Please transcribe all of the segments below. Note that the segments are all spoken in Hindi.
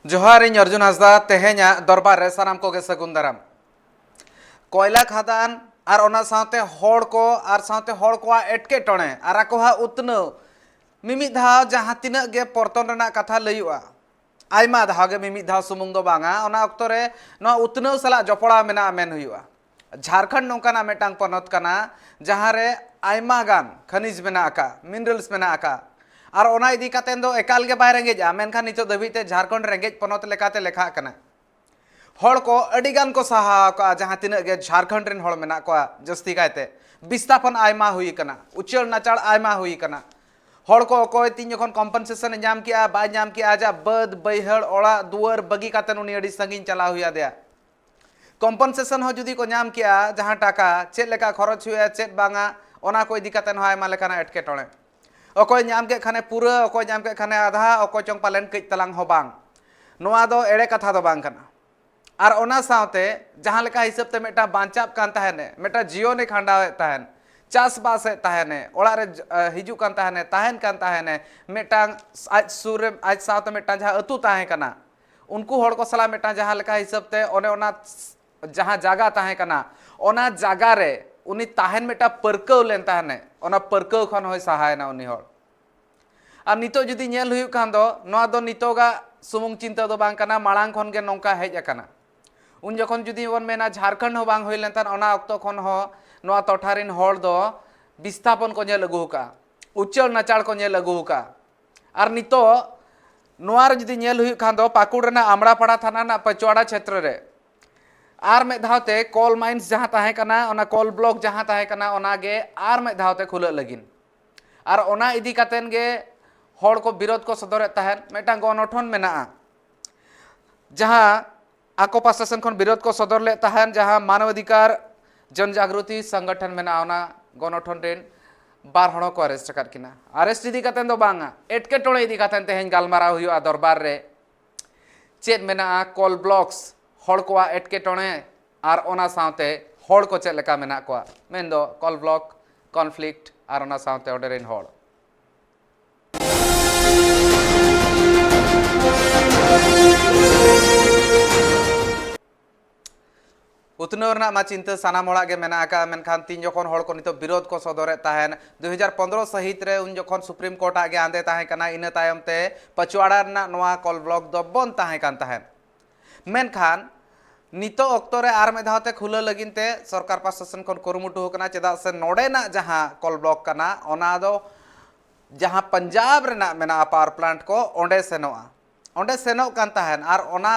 जोहार इन अर्जुन हांसदा तेहेña दरबार रे सानाम को गे सगुन दाराम कोयला खादान और ओना साथे होड़ को और साथे होड़ को एटके टणे और आकोहा उतनो मिमिद धाव जहां तिना गे परतन रना कथा लयुआ आयमा धाव गे मिमिद धाव सुमुंग दो बांगा ओना अक्तो रे न उतनो सला जपड़ा मेना मेन हुआ झारखंड नोंकाना मेटांग पनत कना जहां रे आयमा गान खनिज मेना आका मिनरल्स मेना आका और ओना इदी कातेन दो एकाल गे बाय रेंगेजा मेनखान नितो दबिते झारखंड रेंगेज पनत लेकाते लेखा कना होड़ को अडिगान को सहा का जहां तिना गे झारखंड रेन होड़ मेना को जस्ती कायते विस्थापन आयमा हुई कना उचल नाचाड़ आयमा हुई कना होड़ को अकोय तीन जखन कम्पनसेशन नाम किया बाय नाम किया जा बद बैहड़ ओड़ा दुआर बगी कातेन उनी अडी संगीन चला हुआ दिया कम्पनसेशन हो जुदी को नाम किया जहां टाका चेद लेका खरच हुआ चेद बांगा ओना को इदी कातेन हो आयमा लेकाना एटके टणे अकोय नाम के खाने पूरा अकोय नाम के खाने आधा अकोय चोंग पालेन कई तलांग हो बांग नोआ दो एड़े कथा दो बांग कना और ओना साथे जहां लेका हिसाब ते मेटा बांचाप कान ताहेने मेटा जियो ने खांडावे ताहेन चास बास ताहेने ओड़ा रे हिजु कान ताहेने ताहेन कान ताहेने मेटा आज सूर्य आज साथे मेटा जहां अतु ताहे कना उनको होड़ को सला मेटा जहां लेका हिसाब ते ओने ओना जहां जागा ताहे कना ओना जागा रे उनी ताहेन मेटा परकव लेन ताहेने ओना परकव खन होय सहायना उनी होड़ और नितो जुदी नेल हुयु खान दो नोआ दो नितोगा सुमुंग चिंता दो बांग कना माळांग खन गे नोंका हेज अकना उन जखन जुदी वन मेना झारखंड हो बांग होय लेनतान ओना अक्तो खन हो नोआ टोठारिन होड़ दो विस्थापन को नेल अगु का उच्चल नाचाड़ को नेल अगु का और नितो नोआ रे जुदी नेल हुयु खान दो पाकुड़ रेना आमड़ापाड़ा थाना ना पचवाड़ा क्षेत्र रे आर में धावते कोल माइंस जहां ताहे कना ओना कोल ब्लॉक जहां ताहे कना ओना गे आर में धावते खुला लगिन और ओना इदी कातेन गे होड़ को विरोध को सदर ताहेन मेटा गणठन मेना जहां आको प्रशासन खन विरोध को सदर ले ताहेन जहां मानवाधिकार जनजागृति संगठन मेना ओना गणठन रेन बार हणो को अरेस्ट कर किना अरेस्ट इदी कातेन दो बांगा एटके टोळे इदी कातेन तेहेन गालमारा हुआ दरबार रे चेद मेना कोल ब्लॉक्स होड़ को एटके टोणे और ओना साथे होड़ को चेद लेका मेना को मेन दो कोल ब्लॉक कॉन्फ्लिक्ट और ओना साथे ओडे रेन होड़ उतनोरना मा चिंता सानाम होड़ा गे मेना आका मेनखान तीन जखन होड़ को नितो विरोध को सदरे ताहेन 2015 सहित रे उन जखन सुप्रीम कोर्ट आगे आंदे ताहे कना इना तायम ते पचवाड़ा रना नोआ कोल ब्लॉक दो बन ताहे कान ताहेन मेनखान नितो अक्तो रे आर में धावते खुला लगिनते सरकार प्रशासन खन कुरुमुटु कना चेदा से नोडेना जहां कोल ब्लॉक कना ओना दो जहां पंजाब रेना मेना पावर प्लांट को ओंडे सेनोआ ओंडे सेनो कान ताहेन और ओना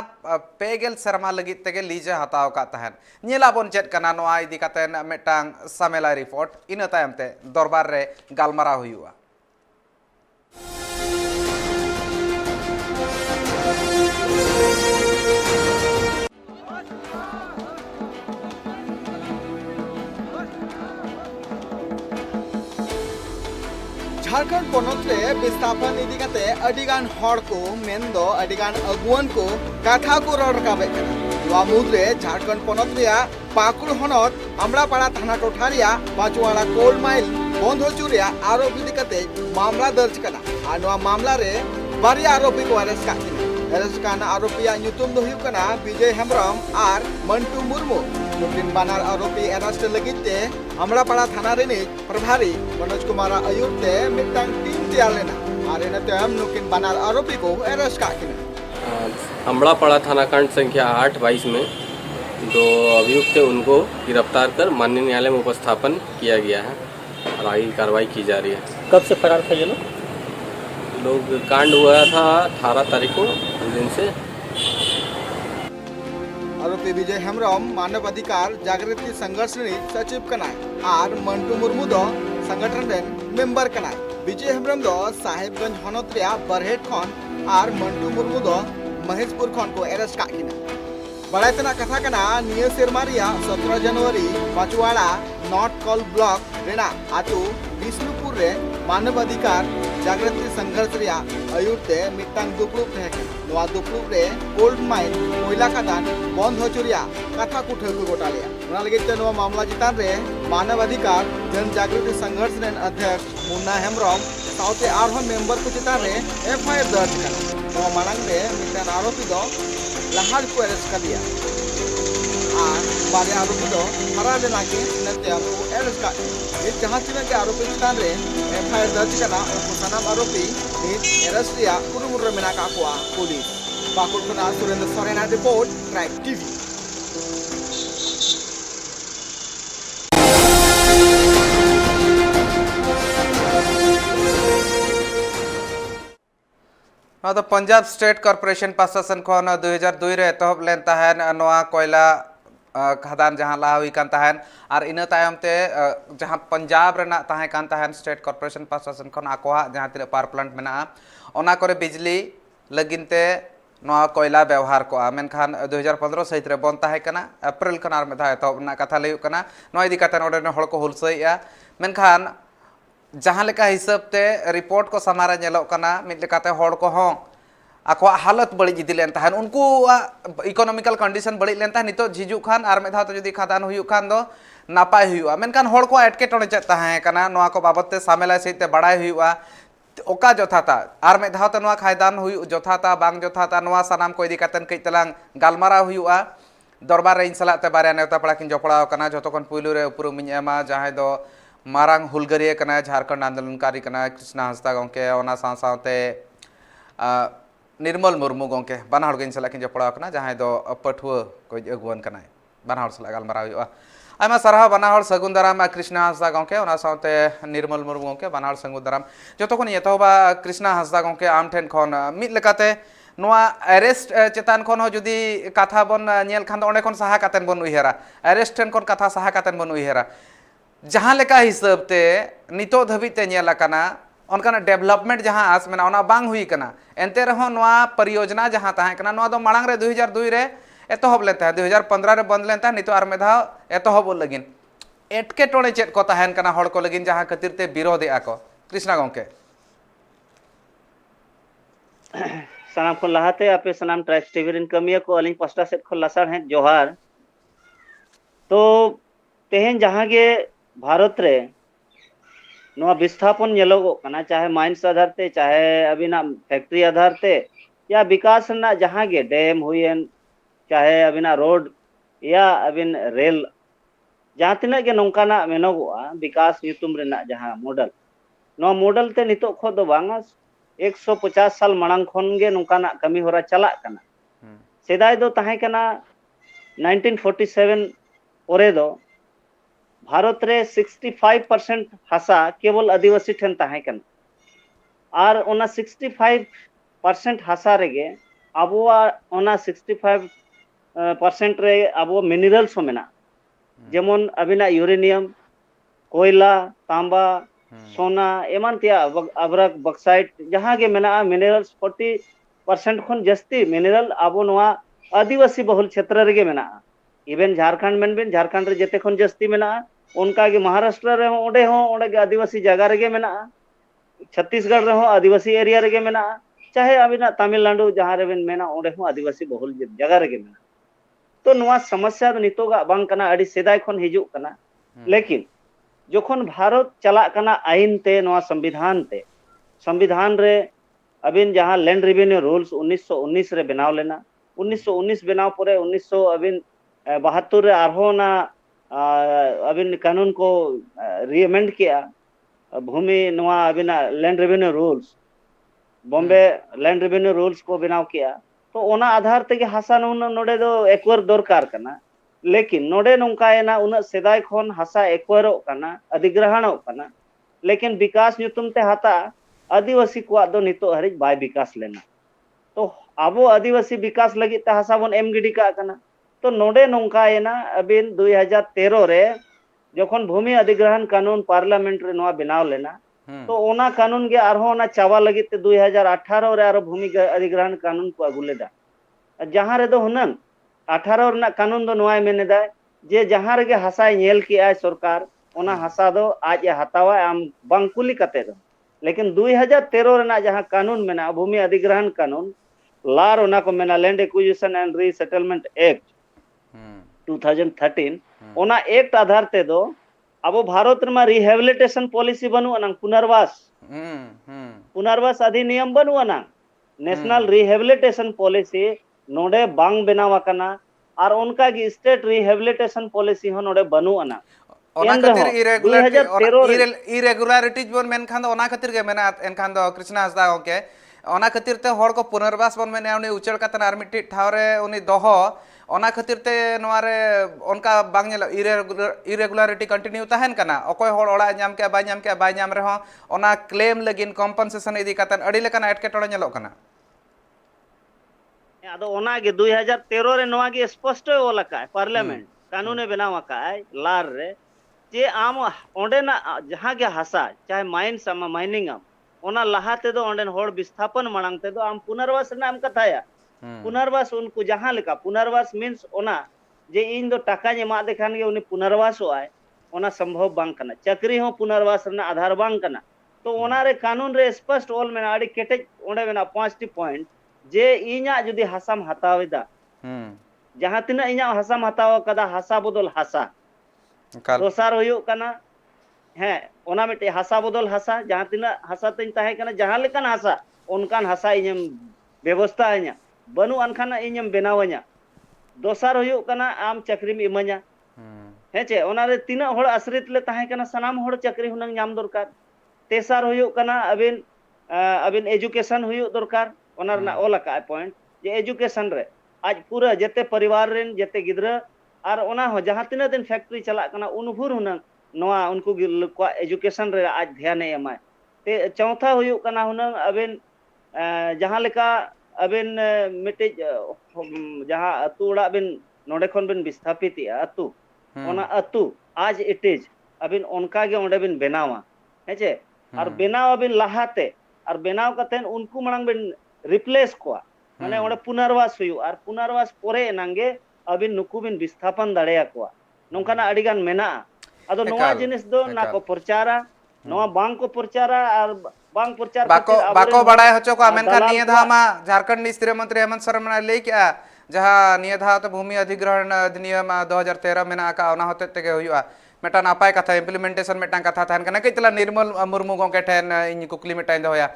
पेगेल शर्मा लगित तेगे लीजे हताव का ताहेन नीला बोन चेद कना नोआ इदी कातेन मेटांग सामेला रिपोर्ट इना तायमते दरबार रे गालमारा हुआ झारखंड पनत रे विस्थापन इदी काते अडिगान होड़ को मेन दो अडिगान अगुवन को कथा को रड़ राकाबे कना मुद्रे झारखंड पनत रिया पाकुड़ हनत आमड़ापाड़ा थाना टोठा रिया पाचवाड़ा कोल माइल बंद होचु रिया आरोप इदी काते मामला दर्ज कना आ नोआ मामला रे बारिया आरोपी को अरेस्ट काकिना अरेस्ट काना आरोपिया ᱧᱩᱛᱩᱢ ᱫᱚ ᱦᱩᱭᱩᱜ ᱠᱟᱱᱟ विजय हेम्ब्रम और मंटू मुर्मू नुकिन बानार आरोपी अरेस्ट लगिते आमड़ापाड़ा थाना रिनिज प्रभारी मनोज कुमार आयुर ते मिटांग टीम तैयार लेना और इन तयम नुकिन बानार आरोपी को अरेस्ट काकिना आमड़ापाड़ा थाना कांड संख्या 8/22 में दो अभियुक्त थे उनको गिरफ्तार कर माननीय न्यायालय में उपस्थापन किया गया है और आगे कार्रवाई की जा रही है। कब से फरार थे ये लोग कांड हुआ था 18 तारीख को दिन से। आरोपी विजय हेम्ब्रम मानवाधिकार जागृति संघर्ष सचिव कनाय और मंटू मुर्मू दो संगठन रेन मेंबर कनाय विजय हेम्ब्रम दो साहेबगंज हनत रिया बरहेट खन और मंटू मुर्मू दो महेशपुर खन को अरेस्ट काकिना बड़ायतना कथा कना निया सेरमा रिया 17 जनवरी पाचवाड़ा नॉर्थ कोल ब्लॉक रेना आतु विष्णुपुर रे मानवाधिकार जागृति संघर्ष रिया अयुरते मिटांग दुपड़ूब तहेकना दुपड़ूब रे गोल्ड माइन कोयला खदान बंद होचु रिया कथा को ठेकु गोटा लिया ओना लगिते नोआ मामला चितान रे मानवाधिकार जन जागृति संघर्ष रेन अध्यक्ष मुन्ना हेम्ब्रम साउते आरहो मेंबर को चितान रे एफआईआर दर्ज कना ᱱᱚᱣᱟ ᱢᱟᱲᱟᱝ ᱨᱮ ᱢᱤᱫᱴᱟᱝ ᱟᱨᱳᱯᱤ ᱫᱚ ᱞᱟᱦᱟ ᱨᱮᱠᱚ ᱮᱨᱮᱥᱴ ᱠᱟᱫᱮᱭᱟ ᱟᱨ ᱵᱟᱨᱭᱟ ᱟᱨᱳᱯᱤ ᱫᱚ ᱦᱟᱨᱟ ᱞᱮᱱᱟ ᱠᱤᱱ ᱤᱱᱟᱹ ᱛᱟᱭᱚᱢ ᱠᱚ ᱮᱨᱮᱥᱴ ᱠᱟᱜ ᱠᱤᱱᱟ ᱱᱤᱛ ᱡᱟᱦᱟᱸ ᱛᱤᱱᱟᱹᱜ ᱜᱮ ᱟᱨᱳᱯᱤ ᱪᱮᱛᱟᱱ ᱨᱮ FIR ᱫᱚᱨᱡ ᱠᱟᱱᱟ ᱩᱱᱠᱩ ᱥᱟᱱᱟᱢ ᱟᱨᱳᱯᱤ ᱱᱤᱛ ᱮᱨᱮᱥᱴ ᱨᱮᱭᱟᱜ ᱠᱩᱨᱩᱢᱩᱴᱩ ᱨᱮ ᱢᱮᱱᱟᱜ ᱠᱟᱜ ᱠᱚᱣᱟ ᱯᱩᱞᱤᱥ ᱯᱟᱹᱠᱩᱲ ᱠᱷᱚᱱᱟᱜ ᱥᱩᱨᱮᱱᱫᱨᱚ ᱥᱚᱨᱮᱱᱟᱜ report tribe TV. Punjab state corporation प्रशासन खन 2002 रे एतहब लेन तहन नोआ कोयला खदान जहां ला हुई कान तहन और इन तायम ते जहां पंजाब रेना तहां कान तहन स्टेट कॉर्पोरेशन प्रशासन खन आकोहा जहां तिना पावर प्लांट मेना ओना करे बिजली लगिनते नोआ कोयला व्यवहार को मेनखान 2015 सहित रे बंद ताहे कना अप्रैल खन आर मेधा एतहब ना कथा लयु कना नोआ इदी काते नोडे हड़ को हुलसैया मेनखान जहाँ लेका हिसाब ते रिपोर्ट को समारा नेलोक कना मिद लेकाते हड़ को हों आको हालत बड़ी इदी लेन तहन उनको इकोनॉमिकल कंडीशन बड़ी लेन तहन नितो झिजु खान आर मेधा तो जदी खादान हुयु खान दो नापाय हुयुआ मेनखान हड़ को एटके टोणे चेत ताहे कना नोआ को बाबत ते सामेला सहित बड़ाय हुयुआ ओका जोथाता आर मेधा तो नोआ खायदान हुयु जोथाता बांग जोथाता नोआ सनाम को इदी कातेन कई तलांग गालमारा हुयुआ दरबार रे इन सलाते बारे नेवता पड़ा किन जपड़ाव कना जतो खन पुइलु रे उपरुम एमा जहां दो मारांग हुलगरिया कना झारखंड आंदोलनकारी कना कृष्णा हांसदा गंके ओना साथे निर्मल मुर्मू गंके बाना हड़ गिन सला किन जपड़ाव कना जहां दो पठुआ को अगुवन कना बाना हड़ सला गालमाराव हुयुआ आयमा सारहा बाना हड़ सगुन दाराम कृष्णा हांसदा गंके ओना साथे निर्मल मुर्मू गंके बाना हड़ सगुन दाराम जतो खन एतोबा कृष्णा हांसदा गंके आम ठेन खन मिद लेकाते नोआ अरेस्ट चेतान खन हो जुदी कथा बन नेल खान ओंडे खन साहा कातेन बन उयहरा अरेस्ट ठेन खन कथा साहा कातेन बन उयहरा जहाँ लेका हिसाब ते नितो धबी ते नेला कना उनका डेवलपमेंट जहाँ आस मेना ओना बांग हुई कना एनते रहो नोआ परियोजना जहाँ ताहे कना नोआ दो मांग रे 2002 रे एतहब लेन ताहे 2015 रे बंद लेन ताहे नितो आर मेधा एतहब लगिन एटके टोणे चेत को ताहेन कना हड़ को लगिन जहाँ खातिर ते विरोध आको कृष्णा गंके सनाम को लहाते आपे सनाम ट्राइब टीवी रिन कमिया को अलिंग पास्टा सेट को लसार हैं जोहार तो तेहन जहाँ के भारत रे नोआ विस्थापन नेलोगो कना चाहे माइंस आधार ते चाहे अबिना फैक्ट्री आधार ते या विकास ना जहाँ के डैम हुईन चाहे अबिना रोड या अबिन रेल जहाँ तिना के नौकाना मेनोगो विकास यूतुम रेना जहाँ मॉडल नोआ मॉडल ते नितो खो दो बांगा 150 साल मांग खन गे नौकाना कमी होरा चला कना सेदाय दो ताहे कना 1947 ओरे दो भारत रे 65% हासा केवल आदिवासी ठेन ताहे कना आर ओना 65% हासा रेगे आबोआ ओना 65% रे आबो मिनरल्स हो मेना जेमन अबिना यूरेनियम कोयला तांबा सोना एमान तिया अबरक बक्साइट जहाँ के मेना मिनरल्स 40% खन जस्ती मिनरल आबो नोआ आदिवासी बहुल क्षेत्र रेगे मेना इवन झारखंड मेन झारखंड रे जेते खन जस्ती मेना उनका के महाराष्ट्र रे ओंडे के आदिवासी जगह रेगे मेना छत्तीसगढ़ रे आदिवासी एरिया रेगे मेना चाहे अबिना तमिलनाडु जहाँ रे मेना ओंडे आदिवासी बहुल जगह रेगे मेना तो नोआ समस्या नितोगा बांग कना अडी सेदाय खन हिजुग कना लेकिन जोखन भारत चला कना आईन ते नोआ संविधान रे अबिन जहाँ लैंड रेवेन्यू रूल्स 1919 रे बनाव लेना 1919 बनाव परे 1900 अबिन 72 रे आरहो ना अबिन कानून को रीअमेंड किया भूमि नोआ अबिना land revenue rules Bombay land revenue rules को बनाव किया तो ओना आधार ते हासा नोडे दो एक्वायर दरकार कना लेकिन नोडे नोंकायना उना सेदाय खन हासा एक्वायरो कना अधिग्रहणो कना लेकिन विकास नुतुम ते हाता आदिवासी को दो नितो हरिज बाय विकास लेना तो आबो आदिवासी विकास लगी ते हासा बन एम गिडी का कना तो नोडे नोंकायना अबिन 2013 रे जखन भूमि अधिग्रहण कानून पार्लियामेंट रे नोआ बनाव लेना तो ओना कानून के आरहो ना चावा लगी ते 2018 रे आरो भूमि अधिग्रहण कानून को अगुलेदा जहाँ रे दो हुनन 18 रना कानून दो नोआय मेनेदा जे जहाँ रे हासा नेल की आय सरकार ओना हासा दो आज हतावा आम बांकुली कते दो लेकिन 2013 रना जहाँ कानून मेना भूमि अधिग्रहण कानून लार ओना को मेना land acquisition and resettlement act 2013 ओना एक्ट आधार ते दो अब भारत रमा रिहेबिलिटेशन पॉलिसी बनु अनंग पुनर्वास अधिनियम बनु अनंग नेशनल रिहेबिलिटेशन पॉलिसी नोडे बांग बनाव आकना और उनका की स्टेट रिहेबिलिटेशन पॉलिसी हो नोडे बनु अना ओना एन खातिर रहो 2013 इरेगुलारिटीज बोन मेन खान ओना खातिर के मेना एनखान दो कृष्णा हंसदा ओके ओना खातिर ते हर को पुनर्वास बोन मेने उनी उचल कतन आर मिट्टी ठावरे उनी दोहो ओना खातिर ते नोआरे उनका बांग इरेगुलारिटी कंटिन्यू तहन कना अकोय हर ओड़ा नाम के बाय नाम रहो ओना क्लेम लगिन कॉम्पनसेशन इदी कतन अड़ी लेकन एटकेटोड़े ñeलो कना आदो ओना के 2013 रे नोआ के स्पष्ट ओला का पार्लियामेंट कानून बनावा का लार रे जे आम ओंडे ना जहां के हासा चाहे माइंस आम माइनिंग आम ओना लहा ते दो ओंडे होड़ विस्थापन मांग ते दो आम पुनर्वास नाम कथाया पुनर्वास उनको जहां लेका पुनर्वास मीन्स ओना जे इन दो टाका एमा देखान गे उनी पुनर्वास आय ओना संभव बांग कना चक्री हो पुनर्वास ना आधार बांग कना तो ओना रे कानून रे स्पष्ट ओल मेना आड़ी केटे ओंडे मेना 5टी पॉइंट जे इना जुदी हासाम हतावेदा जहां तिना इना हासाम हताव कदा हासा बदल हासा दोसार होयो कना है ओना मिटे हासा बदल हासा जहां तिना हासा तिन ताहे कना जहां लेकन हासा उनकान हासा इñम व्यवस्था इña बनु अनखाना इñम बेनावኛ दोसार होयो कना आम चक्री में इमanya है चे ओना रे तिना होड़ आश्रित ले ताहे कना सनाम होड़ चक्री हुनंग नाम दरकार तेसार होयो कना अबिन एजुकेशन होयो दरकार ओना रना ओला का पॉइंट जे एजुकेशन रे आज पूरा जते परिवार रेन जते गिद्रा और ओना हो जहां तिना दिन फैक्ट्री चला कना उनभुर हुनंग नोआ उनको को एजुकेशन रे आज ध्यान एमाय ते चौथा हुयो कना हुनंग अबिन जहां लेका अबिन मिटे जहां अतु उड़ा बिन नोडे खन बिन विस्थापित अतु ओना अतु आज इट इज अबिन उनका गे ओंडे बिन बेनावा हेचे और बेनाव बिन लहाते और बेनाव कतेन उनको मणंग बिन रिप्लेस कोआ माने ओंडे पुनर्वास हुयो और पुनर्वास पोरे एनांगे अबिन नुकु बिन विस्थापन दाड़ेया कोआ नोंकाना अडिगान मेना अदो नोआ जिनिस दो ना को प्रचारा नोआ बांग को प्रचारा और बांग प्रचार बाको बड़ाय हचो को मेनखान निये धामा झारखंड स्थिर मंत्री हेमंत सोरेन लई क्या जहां निये धा तो भूमि अधिग्रहण अधिनियम 2013 मेना का ओना होते तेगे हुआ मेटा नापाय कथा इम्प्लीमेंटेशन मेटा कथा थान कना कइतला निर्मल मुर्मू गोंके ठेन इन कुकली मेटाइन दोया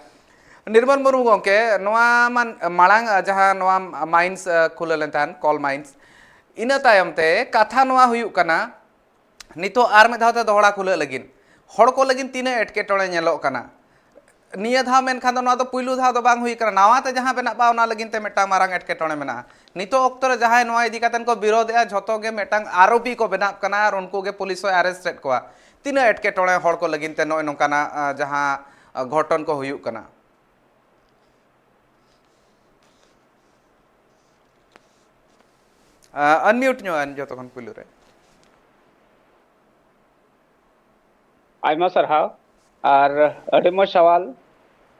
निर्मल मुर्मू गोंके नोआ मान मांग जहां नोआ माइंस खुललेन थान कॉल माइंस इना तायम ते कथा नोआ हुयु कना नितो आर में धावते दोहड़ा खुले लगिन हड़ को लगिन तीने एटकेटोड़े ñeलो कना निया धाव मेनखान दो नोआ दो पुइलु धाव दो बांग हुई कना नावाते जहां बेना बा ओना लगिन ते मेटा मारांग एटकेटोड़े मेना नितो ऑक्तो रे जहां नोआ इदी कातन को विरोध ए झतो गे मेटांग आरोपी को बेना कना और उनको गे पुलिस अरेस्ट कोआ तीने एटकेटोड़े हड़ को लगिन ते नोय नोकाना जहां घटन को हुयु कना अनम्यूट ᱧᱚᱜ ᱟᱱ ᱡᱚᱛᱚ ᱠᱷᱚᱱ ᱯᱩᱭᱞᱩ ᱨᱮ आयमा सरहाव और अड़ी मो सवाल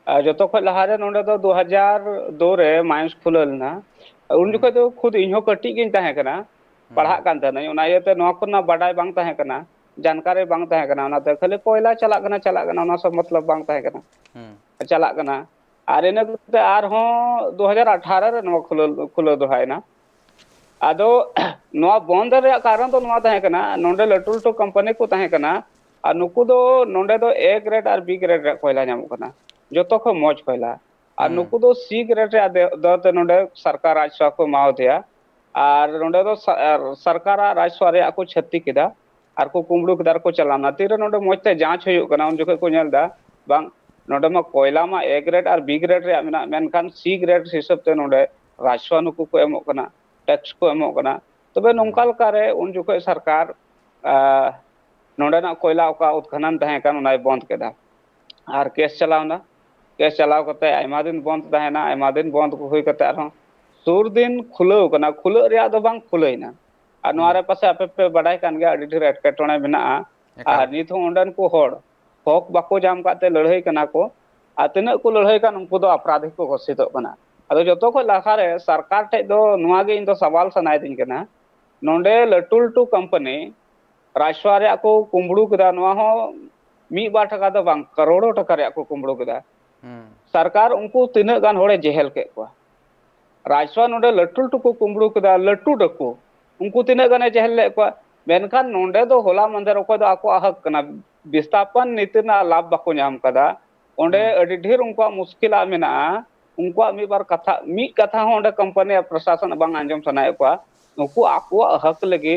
जो खो लहारे नोंडे दो 2002 रे माइंस खुललना उन जखो दो खुद इहो कटी गिन ताहे कना पढ़ा कान तने उना येते नो कोना बडाय बांग ताहे कना जानकारी बांग ताहे कना उना ते खाली कोयला चला कना उना सब मतलब बांग ताहे कना चला कना आर इने ते आर हो 2018 रे नो खुलो दोहायना आदो नो बंद रे कारण तो नो ताहे कना नोंडे लटुल तो कंपनी को ताहे कना और नुकु दो नोंडे दो ए ग्रेड और बी ग्रेड रे कोयला नाम कना जतो खो मौज कोयला और नुकु दो सी ग्रेड रे दते नोंडे सरकार राजस्व को माव दिया और नोंडे दो सरकार राजस्व रे को छत्ती किदा और को कुमड़ू किदार को चलाना तीरे नोंडे मौजते जांच हुयु कना उन जको को नेलदा बांग नोंडे मा कोयला मा ए ग्रेड और बी ग्रेड रे मेना मेनखान सी ग्रेड हिसाब ते नोंडे राजस्व नुकु को एमो कना टैक्स को एमो कना तबे नोंका लकारे उन जको सरकार नोंडेना कोयला का उत्खनन तहे कन उनाय बंद केदा और केस चलावना केस चलाव कते आयमा दिन बंद तहेना आयमा दिन बंद को हुई कते आरो सुर दिन खुलो कना खुलो रिया दो बांग खुलोइना और नोआरे पासे आपे पे बडाय कान गे अडी ढेर एटकेटोणे मेना और नित हो ओंडन को होड़ हक बाको जाम काते लड़ाई कना को आ तिना को लड़ाई कान उनको दो अपराधी को घोषित कना अदो जतो को लाखारे सरकार ठे दो नोआ गे इन दो सवाल सनाय दिन कना नोंडे लटुल टू कंपनी राजस्व को कुंबड़ू कदा हो मी बार टका दो बांग करोड़ों टका रे को कुंबड़ू कदा सरकार उनको तीना गान होड़े जेहल के को राजस्व नोंडे लटुल टू को कुंबड़ू कदा लटू डको उनको तीना गाने जेहल ले को मेनखान नोंडे दो होला मंदर को दो आको हक कना विस्थापन नीति ना लाभ बाको नाम कदा ओंडे अडी ढेर उनको मुश्किल मेना उनकुआ मी बार कथा मी कथा हो ओंडे कंपनी प्रशासन बांग आंजम सनाए को उनको आकुआ हक लगे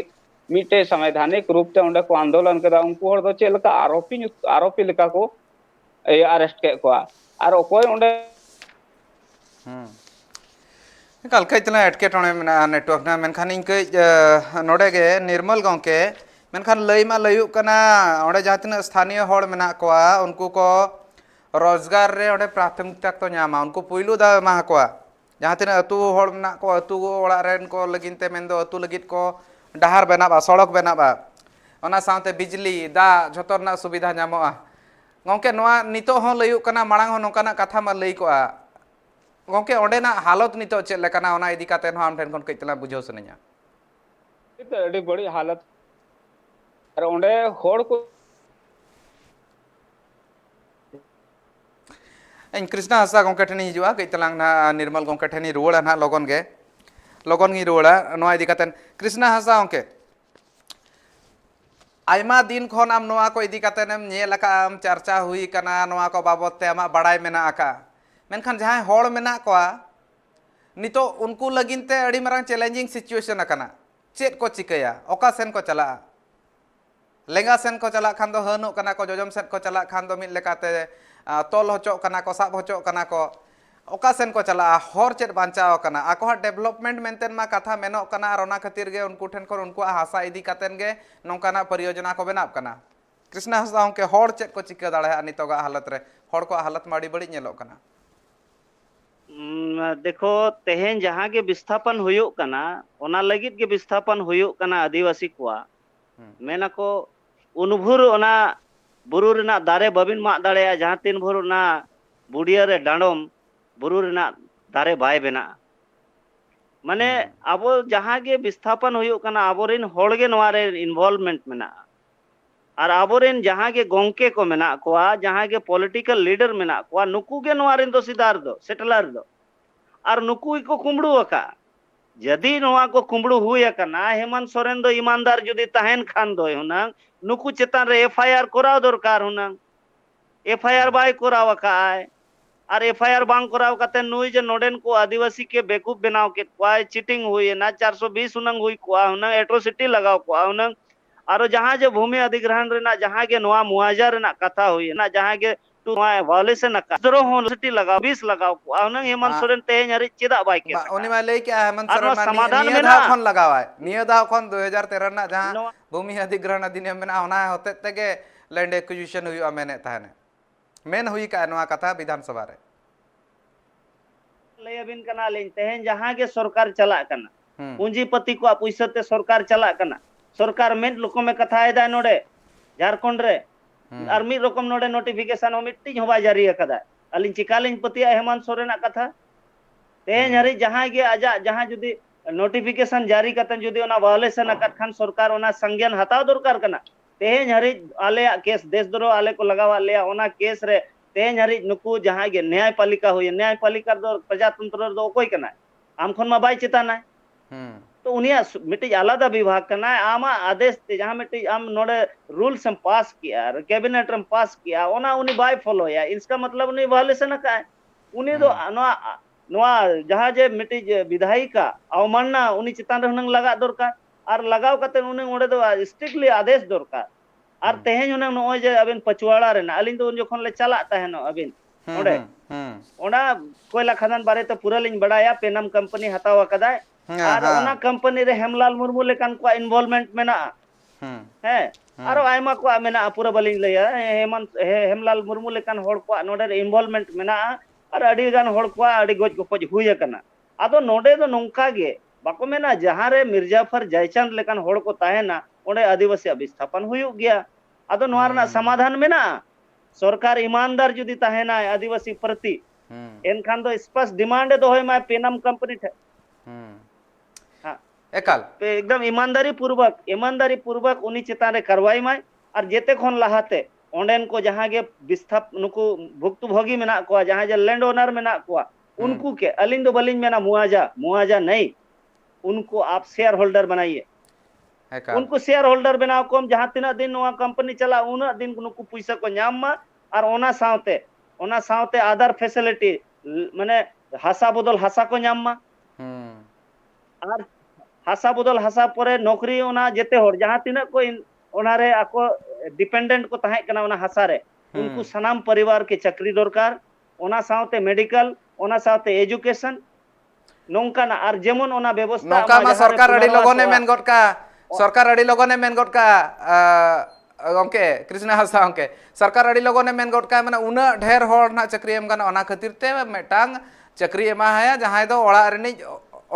मीटे संवैधानिक रूप से ओंडे को आंदोलन कदा उनको हर दो चेलका आरोपी लेका को अरेस्ट के को और कोई ओंडे कल कई तला एटकेटोणे मेना नेटवर्क ना मेनखान इनके नोडे गे निर्मल गंके मेनखान लई मा लयुक कना ओंडे जहाँ तिना स्थानीय हड़ मेना कोआ उनको को रोजगार रे ओंडे प्राथमिकता तो न्यामा उनको पुइलु दा मा कोआ जहाँ तिना अतु हड़ मेना को अतु ओड़ा रेन को लगिन ते मेन दो अतु लगित को डहार बनाबा सड़क बनाबा ओना साथे बिजली दा झोतो रना सुविधा न्यामोआ गंके नोआ नितो हो लयुक कना मांग हो नोकाना कथा मा लई कोआ गंके ओंडेना हालत नितो चेक लेकाना ओना इदी काते आम ठेन खन कई तला बुझाव सनेया अड़ी बड़ी हालत और ओंडे हड़ को इन कृष्णा हंसा गंके ठेनी हिजुआ कई तलांग ना निर्मल गंके ठेनी रुवाड़ा ना लगन गी रुवाड़ा नोआ इदी काते कृष्णा हंसा गंके आयमा दिन खन आम नोआ को इदी काते नेम नेल आकाम चर्चा हुई कना नोआ को बाबत ते आमा बड़ाई मेना आका मेनखान जहां हड़ मेना कोआ नितो उनको लगिनते अड़ी मारंग चैलेंजिंग सिचुएशन अकना चेत को चिकया ओका सेन को चला लेंगा सेन को चला खान दो हनु कना को जोजम सेन को चला खान दो मिल लेकाते तोल होचो कना को साब होचो कना को ओका सेन को चला हर चेत बांचाव कना आको हा डेवलपमेंट मेंटेन मा कथा मेनो कना और ओना खातिर गे उनको ठेन को उनको हासा इदी कातेन गे नोंकाना परियोजना को बनाब कना कृष्णा हंसदा के हर चेत को चिका दाड़ा नितोगा हालत रे हर को हालत माड़ी बड़ी नेलो कना देखो तेहेन जहाँ के विस्थापन हुयुक कना ओना लगित के विस्थापन हुयुक कना आदिवासी कोआ मेना को उनभुर ओना बुरु रेना दारे बबिन माग दाड़ेया जहाँ तीन भुर ओना बुडिया रे डांडोम बुरु रेना दारे बाय बेना माने आबो जहाँ के विस्थापन हुयुक कना आबोरिन होड़ गे नोआ रे इन्वॉल्वमेंट मेना और आबोरिन जहाँ के गोंके को मेना कोआ जहाँ के पॉलिटिकल लीडर मेना कोआ नुकु गे नोआ रेन दो सिदार दो सेटलर दो और नुकु को कुमड़ू अका यदि नोआ को कुमड़ू हुई कना हेमंत सोरेन दो ईमानदार जुदी तहन खान दो हुनंग नुकु चेतान रे एफआईआर कोराव दरकार हुनंग एफआईआर बाय कोराव अकाय और एफआईआर बांग कोराव कते नुई जे नोडेन को आदिवासी के बेकूफ बनाव के कोआ चीटिंग हुई ना 420 हुनंग हुई कोआ हुनंग एट्रोसिटी लगाव कोआ हुनंग और जहाँ जे भूमि अधिग्रहण रेना जहाँ के नोआ मुआवजा रेना कथा हुई ना जहाँ के टू वायलेशन दरो होसिटी लगाव 20 लगाव कोआ हुनंग हेमंत सोरेन तेहेन हरि चेदा बाय के उनी मा लई क्या हेमंत और सोरेन समाधान निया में धा ना खन लगावाय निया धा खन 2013 ना जहां भूमि अधिग्रहण अधिनियम मेना होना होते तेगे लैंड एक्विजिशन हुई मेने ताने मेन हुई का नोआ कथा विधानसभा रे लय अबिन कना लेन तेहेन जहाँ के सरकार चला कना पूंजीपति को पुइसते सरकार चला कना सरकार मेन लोको में कथा आयदा नोडे झारखंड रे और मी रकम नोडे नोटिफिकेशन मिट्टी होबा जारी कदा अलिन चिकालिन पतिया हेमंत सोरेना कथा तेहेन हरि जहाँ के आजा जहाँ जुदी नोटिफिकेशन जारी कतन जुदी ओना वायलेशन अकत खान सरकार ओना संज्ञान हताव दरकार कना तेहेन हरि आले केस देशद्रोह आले को लगावा ले ओना केस रे तेहेन हरि नुकु जहाँ के न्यायपालिका हुई न्यायपालिका दो प्रजातंत्र दो कोई कना आम खन मा बाय चेताना तो उनिया मिट्टी आलादा विभाग करना है आमा आदेश जहाँ मिट्टी आम नोडे रूल्स हम पास किया कैबिनेट में पास किया ओना उन्हीं बाय फॉलो या इसका मतलब उन्हीं वायलेशन का है उन्हीं तो नोआ जहाँ जे मिट्टी विधायिका अवमानना उन्हीं चितान रे हुनंग लगा दरकार और लगाव कते उन्हीं ओडे दो स्ट्रिक्टली आदेश दरकार और तेहेन हुनंग नोय जे अबिन पचवाड़ा रे ना अलिन तो उन जखन ले चला तहनो अबिन ओडे ओना कोयला खदान बारे तो पूरा लिन बड़ाया पेनम कंपनी हतावा कदाय और ओना कंपनी रे हेमलाल मुर्मू लेकान को इन्वॉल्वमेंट मेना है और आयमा को मेना पूरा बलिन लया हेमलाल मुर्मू लेकान होड़ को नोडे इन्वॉल्वमेंट मेना और अड़ी गान होड़ को अड़ी गोज गोपज हुई कना आदो नोडे दो नोंका गे बाको मेना जहां रे मिर्जाफर जयचंद लेकान होड़ को ताहेना ओडे आदिवासी अभिस्थापन हुई गया आदो नोआ रना समाधान मेना सरकार ईमानदार जुदी ताहेना आदिवासी प्रति एनखान दो स्पष्ट डिमांड दो होय मा पेनम कंपनी ठे एकाल एकदम ईमानदारी पूर्वक उन्हीं चेतान रे कार्रवाई माय और जेते खन लहाते ओंडेन को जहां गे विस्थाप नुकु भुक्तभोगी मेना को जहां जे लैंड ओनर मेना को उनको के अलिंग दो बलिंग मेना मुआवजा नहीं उनको आप शेयर होल्डर बनाइए उनको शेयर होल्डर बनाओ कम जहां तीना दिन नोआ कंपनी चला उना दिन नुकु पैसा को न्याम मा और ओना सावते अदर फैसिलिटी माने hasa bodol hasa ko nyam ma ar hasa bodol hasa pore nokri ona jete hor jaha tina ko onare ako dependent ko tahe kana ona hasa re unku sanam paribar ke chakri dorkar ona saute medical ona saute education nongka na ar jemon ona ব্যবস্থা नौका मा सरकार अड़ी लोगोने मेन गोट का सरकार अड़ी लोगोने मेन गोट का ओके कृष्णा हासा ओके सरकार अड़ी लोगोने मेन गोट का माने उना ढेर होर ना चक्री एम गाना ओना खातिर ते मेटांग चक्री एमा है जहां दो ओड़ा रनी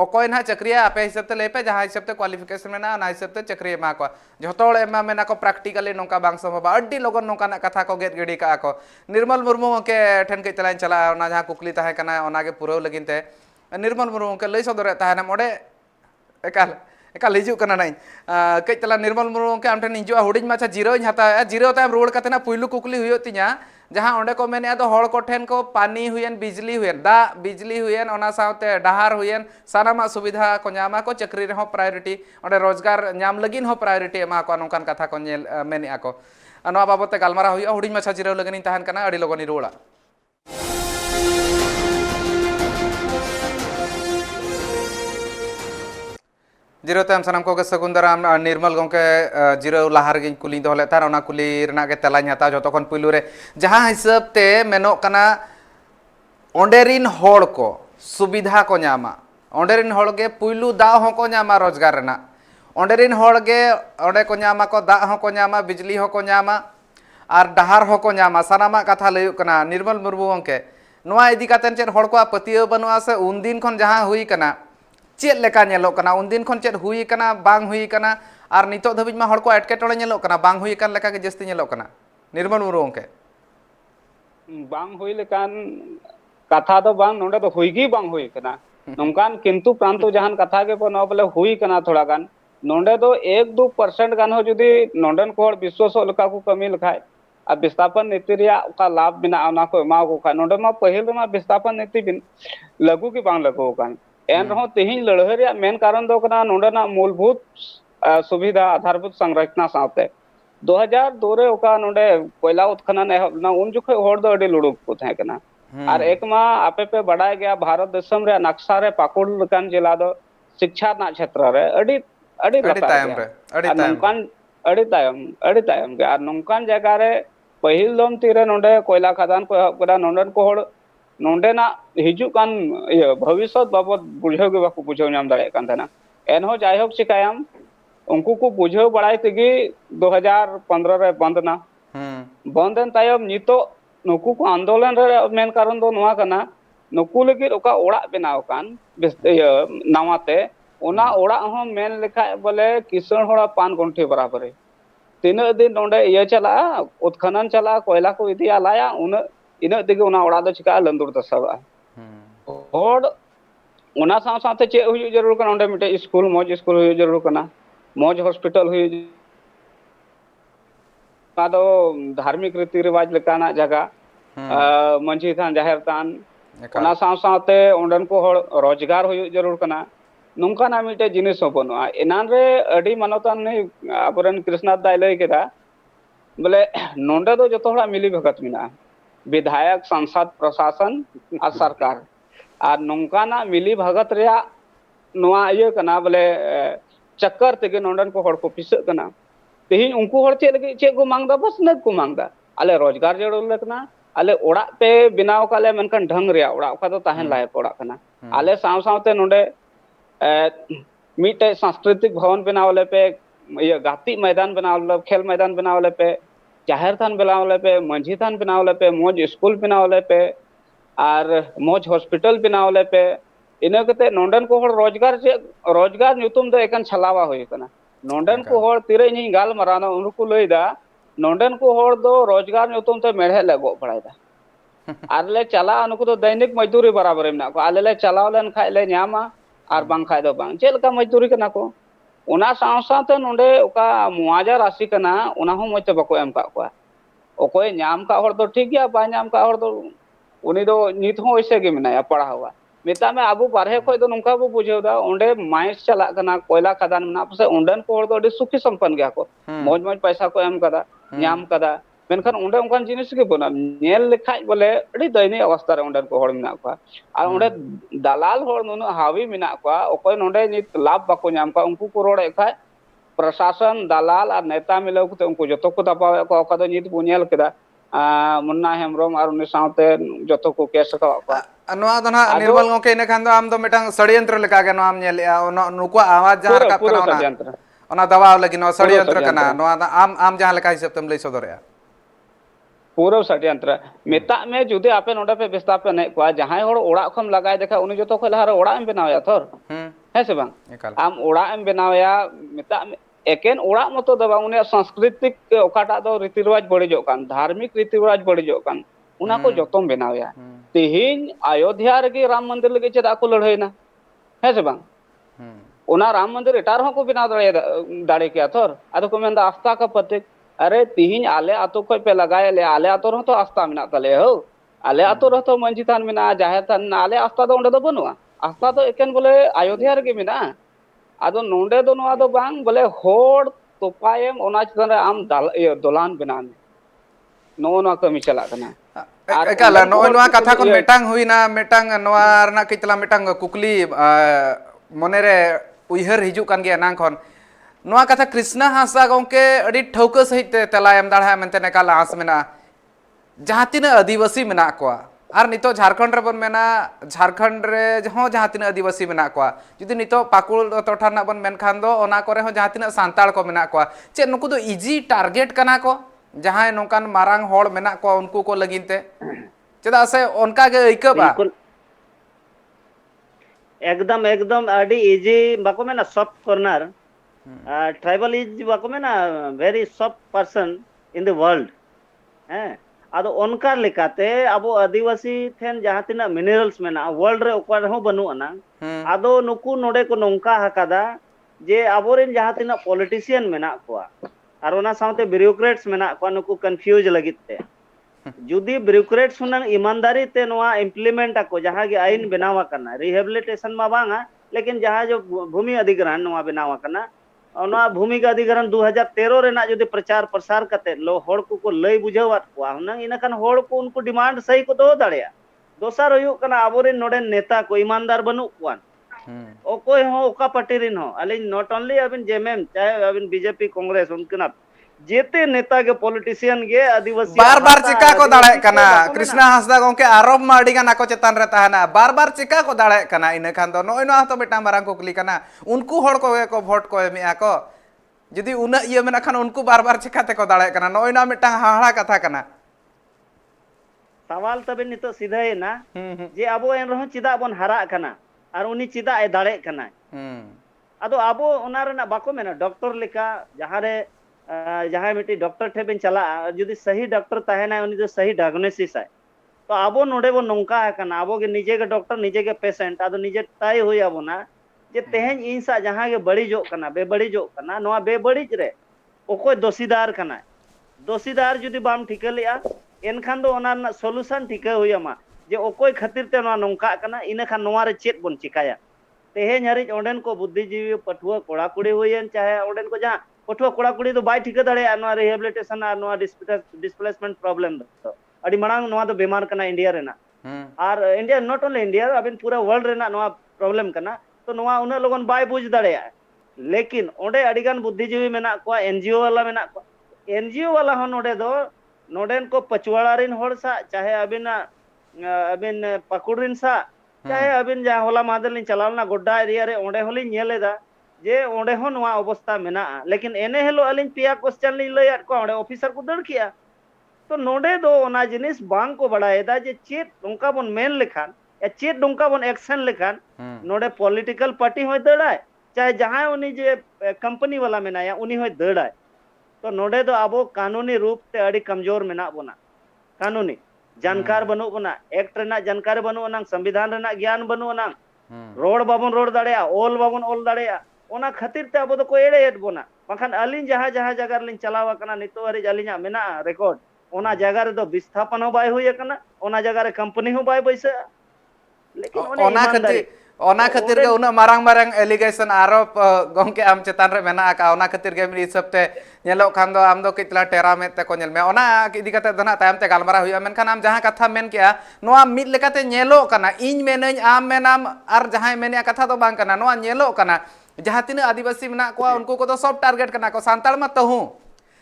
ओकोय ना चक्री आपे हिसाब ते लेपे जहां हिसाब ते क्वालिफिकेशन में ना ना हिसाब ते चक्री एमा को जतोड़ एमा मेना को प्रैक्टिकली नौका बांग संभव अड्डी लोगन नौका ना कथा को गेट गिडी का को निर्मल मुर्मू के ठन के चलाइन चला ओना जहां कुकली ताहे कना ओना के पुरो लगिन ते निर्मल मुर्मू के लई सदर ताहे मोडे एकाल एकाल हिजू कना नाई कई तला निर्मल मुर्मू के आम ठन हिजुआ हुडिज माछा जीरो हता जीरो ताम रुड़ कते ना पुइलु कुकली हुयो तिया जहां ओंडे को मेने दो हड़ को ठेन को पानी हुयन बिजली हुयन दा बिजली हुयन ओना साउते डहार हुयन सानामा सुविधा को न्यामा को चक्री रे हो प्रायोरिटी ओंडे रोजगार न्याम लगिन हो प्रायोरिटी एमा को नोकान कथा को नेल मेने आको नवा बाबते गालमारा हुयो हुडिज माछा जीरो लगनी ताहन कना अडी लोगनी रुड़ा जीरो तम सनम को सगुंदराम निर्मल गोंके जीरो लाहार गिन कुली दो लेतार ओना कुली रना के तेलाኝ हता जतो खन पुइलु रे जहां हिसाब ते मेनो कना ओंडेरिन होड़ को सुविधा को न्यामा ओंडेरिन होड़ के पुइलु दा हो को न्यामा रोजगार रना ओंडेरिन होड़ के ओंडे को न्यामा को दा हो को न्यामा बिजली हो को न्यामा आर डहार हो को न्यामा सानामा कथा लयु कना निर्मल मुर्मू गोंके नोआ इदी कातेन चेन होड़ को पतियो बनुआ से उन दिन खन जहां हुई कना चेद लेका नेलो कना उन दिन खन चेद हुई कना बांग हुई कना आर नितो धबिज मा हड़ को एटकेटोड़े नेलो कना बांग हुई कन लेका के जस्ती नेलो कना निर्मल मुर्मू गोंके बांग हुई लेकान कथा दो बांग नोंडे तो हुई गी बांग हुई कना नोंकान किंतु प्रांतो जहान कथा के पनो बोले हुई कना थोड़ा गान नोंडे तो 1-2% गान हो जुदी नोंडन को विश्वास लेका को कमी लखाय आ विस्थापन नीति रिया का लाभ बिना ओना को मा को खा नोंडे मा पहिल मा विस्थापन नीति बिन लगू की बांग लगो कान एन रहो तिहिन लड़हे रिया मेन कारण दो कना नोंडना मूलभूत सुविधा आधारभूत संरचना साथे 2002 रे ओका नोंडे कोयला उत्खनन ना उन जुखे होड़ दो अडी लुडुक को थे कना और एक मा आपे पे बढ़ाया गया भारत देशम रे नक्शा रे पाकुड़ लकान जिला दो शिक्षा ना क्षेत्र रे अडी अडी तायम रे अडी तायम के और नोंकान जगह रे पहिल दम तीरे नोंडे कोयला खदान को हकरा नोंडन को होड़ नोंडे ना हिजु कान भविष्य बाबत बुझो के बाकु बुझो नाम दाड़े कान थाना एनहो जायहोक चिकायाम उनको को बुझो बड़ाई तेगी 2015 रे बंद ना बंदन तायम नितो नुकु को आंदोलन रे मेन कारण दो नोआ कना नुकु लगी ओका ओड़ा बनाव कान नावाते ओना ओड़ा हो मेन लेखा बोले किसान होड़ा 5 गुंठी बराबर है तीन दिन नोंडे ये चला उत्खनन चला कोयला को इदी आलाया उन इन दिगे उना ओड़ा दो चिका लंदुर दसबा और उना साथ साथ चे हुई जरूर कना ओंडे मिटे स्कूल मौज स्कूल हुई जरूर कना मौज हॉस्पिटल हुई दो धार्मिक रीति रिवाज लेकाना जगह मंझी थान जाहिर थान उना साथ साथ ओंडन को रोजगार हुई जरूर कना नोंका ना मिटे जिनिस बनुआ एनान रे अडी मानवतान नहीं आपरन कृष्णनाथ दाई लई केदा बोले नोंडे दो जतो हड़ा मिली भगत मिना विधायक सांसद प्रशासन और सरकार और नोंकाना मिली भगत रिया नोआ ये कना बोले चक्कर तेगे नोंडन को हड़ को पिस कना तेहिन उनको हड़ चे लगे चे को मांगदा बस नद को मांगदा आले रोजगार जरूर लेकना आले ओड़ा पे बिनाव काले मनकन ढंग रिया ओड़ा का तो ताहन लायक ओड़ा कना आले साव सावते नोंडे मीटे सांस्कृतिक भवन बनावले पे ये गाती मैदान बनावले खेल मैदान बनावले पे जाहिर थान बनावले पे मंझी थान बनावले पे मौज स्कूल बनावले पे और मौज हॉस्पिटल बनावले पे इना कते नोंडन को हड़ रोजगार नुतुम दो एकन छलावा होय कना नोंडन को हड़ तिरे नि गाल मराना उनको लइदा नोंडन को हड़ दो रोजगार नुतुम ते मेढे लगो पड़ायदा आरले चला उनको तो दैनिक मजदूरी बराबर में को आले ले चलावलन खाय ले न्यामा और बांग खाय दो बांग चेलका मजदूरी कना को उना साव साथे नोंडे ओका मुआवजा राशि कना उना हो मते बको एम का को ओकोय न्याम का हड़ तो ठीक गया बा न्याम का हड़ तो उनी दो नित हो ऐसे के मिनाया पढ़ा हुआ मेता में आबू बारहे खोय दो नोंका बो बुझेदा ओंडे माइस चला कना कोयला खदान ना पसे ओंडन को हड़ दो सुखी संपन्न गया को मौज मौज पैसा को एम कदा न्याम कदा मेनखान ओंडे ओंकान जिनिस गे बना नेल लेखाय बोले अड़ी दैनी अवस्था रे ओंडे को हड़ मेना को आर ओंडे दलाल हड़ नुन हावी मेना को ओकोय नोंडे नित लाभ बाको नाम का उनको को रोड़े खाय प्रशासन दलाल और नेता मिलाव कते उनको जतो को दबावे को ओका दो नित बुनियल केदा मुन्ना हेमब्रम और उनी साउते जतो को केस का नोआ दो ना निर्मल गोके इन खान दो आम दो मिटांग षड्यंत्र लेका गे नोआम नेलेआ नुको आवाज जहां रकाब पूरा कना षड्यंत्र ओना दबाव लगी नो षड्यंत्र षड्यंत्र। कना नोआ दा आम जहां लेका हिसाब तम लई सदोरेआ पूरा षड्यंत्र मेता में जुदे आपे नोडे पे बेस्ता पे ने को जहां हड़ ओड़ा खम लगाय देखा उनी जतो को लहारे ओड़ा एम बनावया थोर है से बांग एकाल आम ओड़ा एम बनावया मेता एकेन ओड़ा मतो दबा उनी सांस्कृतिक ओकाटा दो रीति रिवाज बड़िजो कान धार्मिक रीति रिवाज बड़िजो कान उना को जतोम बनावया तिहिन अयोध्या रे राम मंदिर लगे चेदा को लड़ाईना है से बांग ओना राम मंदिर एटार हो को बनाव दाड़े के थोर आदो को मेंदा आस्था का प्रतीक अरे तिहिन आले आतो को पे लगाए ले आले आतो रह तो आस्था मिना तले हो आले आतो रह तो मंजी थान मिना जाहे थान आले आस्था दो ओंडे दो बनुआ आस्था दो एकेन बोले अयोध्या रे मिना आदो नोंडे दो नोआ दो बांग बोले होड़ तोपायम ओना चितन रे आम दोलान बनाने नो नो कमी चला कना एकाल नोय नोआ कथा कोन मेटांग हुइना मेटांग नोआ रना कितला मेटांग कुकली मने रे उइहर हिजु कान गे नांग खन नोआ कथा कृष्णा हांसदा गोंके अडी ठौका सहित ते तेला एम दाड़ा मेनते नेकाल आस मेना जहां तिना आदिवासी मेना कोआ और नितो झारखंड रे बन मेना झारखंड रे जहां जहां तिना आदिवासी मेना कोआ जुदि नितो पाकुड़ टोठा ना बन मेन खान दो ओना करे हो जहां तिना सांताल को मेना कोआ चे नुकु दो इजी टारगेट कना को जहां नोकान मारांग होड़ मेना को उनको को लगिनते चेदा से उनका के इकबा बिल्कुल एकदम एकदम अडी इजी बाको में ना सॉफ्ट कॉर्नर ट्राइबल इज बाको में ना very soft person in the world हैं आदो उनका लेकाते अबो आदिवासी ठेन जहां तिना मिनरल्स मेना वर्ल्ड रे ओकर हो बनु अना आदो नुकु नोडे को नोंका हकादा जे अबोरेन जहां तिना पॉलिटिशियन मेना कोआ और ओना साउते ब्यूरोक्रेट्स मेना को नुकु कंफ्यूज लगिते जुदी ब्यूरोक्रेट्स हुनंग ईमानदारी ते नोआ इम्प्लीमेंट को जहां गे आईन बनावा करना रिहेबिलिटेशन मा बांगा लेकिन जहां जो भूमि अधिग्रहण नोआ बनावा करना ओना भूमि का अधिग्रहण 2013 रेना जुदी प्रचार प्रसार कते लो होड़ को लई बुझावत को हुनंग इनकन होड़ को उनको डिमांड सही को दो दाड़िया दोसर हुयु कना आबोरे नोडे नेता को ईमानदार बनु कोन ओकोय हो ओका पार्टी रिन हो अलिन नॉट ओनली अबिन जेएमएम चाहे अबिन बीजेपी कांग्रेस उनकना जेते नेता के पॉलिटिशियन गे आदिवासी बार बार चिका को दाड़े कना कृष्णा हांसदा गोंके आरोप मा अडी गाना को चेतान रे ताहना बार बार चिका को दाड़े कना इने खान दो नोय नो तो बेटा मारांग को कुली कना उनको होड़ को वोट को एमिया को जदी उना इया मेना खान उनको बार बार चिकाते को दाड़े कना नोय ना मिटा हाहाड़ा कथा कना सवाल तबे नितो सीधा है ना जे अबो एन रहो चिदा बन हरा कना और उनी चिदा ए दाड़े कना अदो अबो ओना रेना बाको मेना डॉक्टर लेका जहां रे जहां मिट्टी डॉक्टर ठे बिन चला जुदी सही डॉक्टर तहना उनी जो सही डायग्नोसिस है तो अबो नोडे बो नोंका है कना अबो के निजे के डॉक्टर निजे के पेशेंट आदो निजे तय होई अबो ना जे तेहन इंसा जहां के बड़ी जो कना बे बड़ी जो कना नोआ बे बड़ी रे ओको दोषीदार कना दोषीदार जुदी बाम ठिका लिया एनखान दो ओना सॉल्यूशन ठिका होई अमा जे ओकोय खातिर ते नोआ नोंका कना इने खान नोआ रे चेत बन चिकाया तेहन हरिज ओंडेन को बुद्धिजीवी पठुआ कोड़ा कुड़ी होयन चाहे ओंडेन को जहां पठुआ कोड़ा कुड़ी तो बाय ठिका दड़े नोआ रिहेबिलिटेशन आ नोआ डिस्प्लेसमेंट प्रॉब्लम तो अडी मणांग नोआ तो बीमार कना इंडिया रेना और इंडिया नॉट ओनली इंडिया अबिन पूरा वर्ल्ड रेना नोआ प्रॉब्लम कना तो नोआ उना लोगन बाय बुझ दड़े लेकिन ओंडे अडिगान बुद्धिजीवी मेना को एनजीओ वाला मेना को एनजीओ वाला हो नोडे दो नोडेन को पचवाड़ा रिन होड़ सा चाहे अबिन पाकुड़रिन सा चाहे अबिन जहां होला मादल लिन चलावना गोड्डा एरिया रे ओंडे होलिन नेलेदा जे ओंडे हो नोआ अवस्था मेना लेकिन एने हेलो अलिन पिया क्वेश्चन लिन लयात को ओंडे ऑफिसर को दड़ किया तो नोडे दो ओना जिनिस बांग को बड़ाएदा जे चेत उनका बन मेन लेखान या चेत उनका बन एक्शन लेखान नोडे पॉलिटिकल पार्टी होय दड़ाय चाहे जहां उनी जे कंपनी वाला मेना या उनी होय दड़ाय तो नोडे दो अबो कानूनी रूप ते अड़ी कमजोर मेना बोना कानूनी जानकार बनो बना एक्ट रेना जानकारी बनो अनांग संविधान रेना ज्ञान बनो अनांग रोड बाबन रोड दाड़ेया ओल बाबन ओल दाड़ेया ओना खातिर ते अबो दो को एड़े एड बोना बखान अलिन जहां जहां जगह लिन चलावा कना नितो हरि अलिना मेना रिकॉर्ड ओना जगह रे दो विस्थापन हो बाय होय कना ओना जगह रे कंपनी हो बाय बैसे लेकिन ओना खातिर ओना खातिर के उना मारंग मारंग एलिगेशन आरोप गंके आम चेतान रे मेना का ओना खातिर के मिल हिसाब ते नेलो खान दो आम दो कितला टेरा में ते को नेल में ओना इदी कते दना तायम ते गालमारा हुआ मेनखान आम जहां कथा मेन किया नोआ मिद लेकाते नेलो कना इन मेनन आम मेनाम आर जहां मेनिया कथा दो बांग कना नोआ नेलो कना जहां तिना आदिवासी मेना को उनको को तो सब टारगेट कना को सांताल मा तहु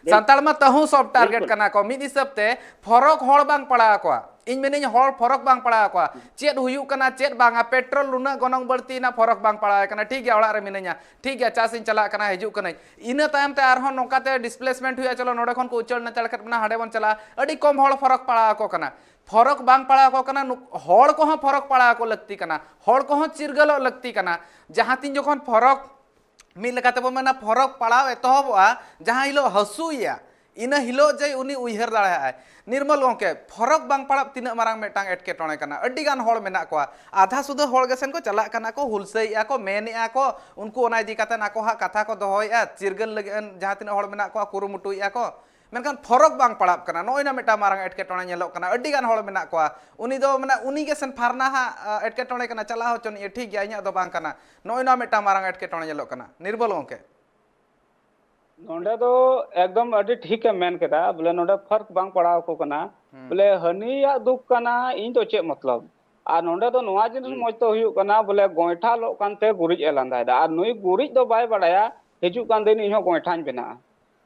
सांताल मा तहु सब टारगेट कना को मिद हिसाब ते फरक होड़ बांग पड़ा को इन मेने हर फरक बांग पड़ा को चेद हुयु कना चेद बांगा पेट्रोल लुना गनंग बढ़ती ना फरक बांग पड़ा कना ठीक गया ओड़ा रे मिनेया ठीक गया चास इन चला कना हिजु कना इना तायम ते आरहन नोकाते डिस्प्लेसमेंट हुआ चलो नोडे खन को उचल ना चल कतना हाडे बन चला अडी कम हड़ फरक पड़ा को कना फरक बांग पड़ा को कना हड़ को फरक पड़ा को लगती कना हड़ को चिरगल लगती कना जहां तीन जखन फरक मिल लेकाते बो मना फरक पड़ाव एतहबा जहां हिलो हसुया इना हिलो जे उनी उइहर दाड़ा निर्मल गंके फरक बांग पड़ाब तीना मारांग मेटांग एटकेटोणे कना अड्डी गान हड़ मेना को आधा सुधा हड़ गेसेन को चला कना को हुलसैया को मेनेआ को उनको ओना इदी काते नाको हा कथा को दोहोया चिरगल लगन जहां तीना हड़ मेना को कुरुमुटुया को मेनखान फरक बांग पड़ाब कना नोइना मेटा मारांग एटकेटोणे नेलो कना अड्डी गान हड़ मेना को उनी दो माने उनी गेसेन फारना हा एटकेटोणे कना चला हो चोन ये ठीक गया इया दो बांग कना नोइना मेटा मारांग एटकेटोणे नेलो कना निर्मल गंके नोंडे दो एकदम अड़ी ठीक है मेन केदा बोले नोंडे फर्क बांग पड़ाव को कना बोले हनिया दुख कना इन तो चे मतलब आ नोंडे दो नोआ जिनिस मज तो हुयु कना बोले गोइठा लो कानते गुरिज एलांदा दा आ नुई गुरिज दो बाय बड़ाया हिजु कान दिन इहो गोइठान बिना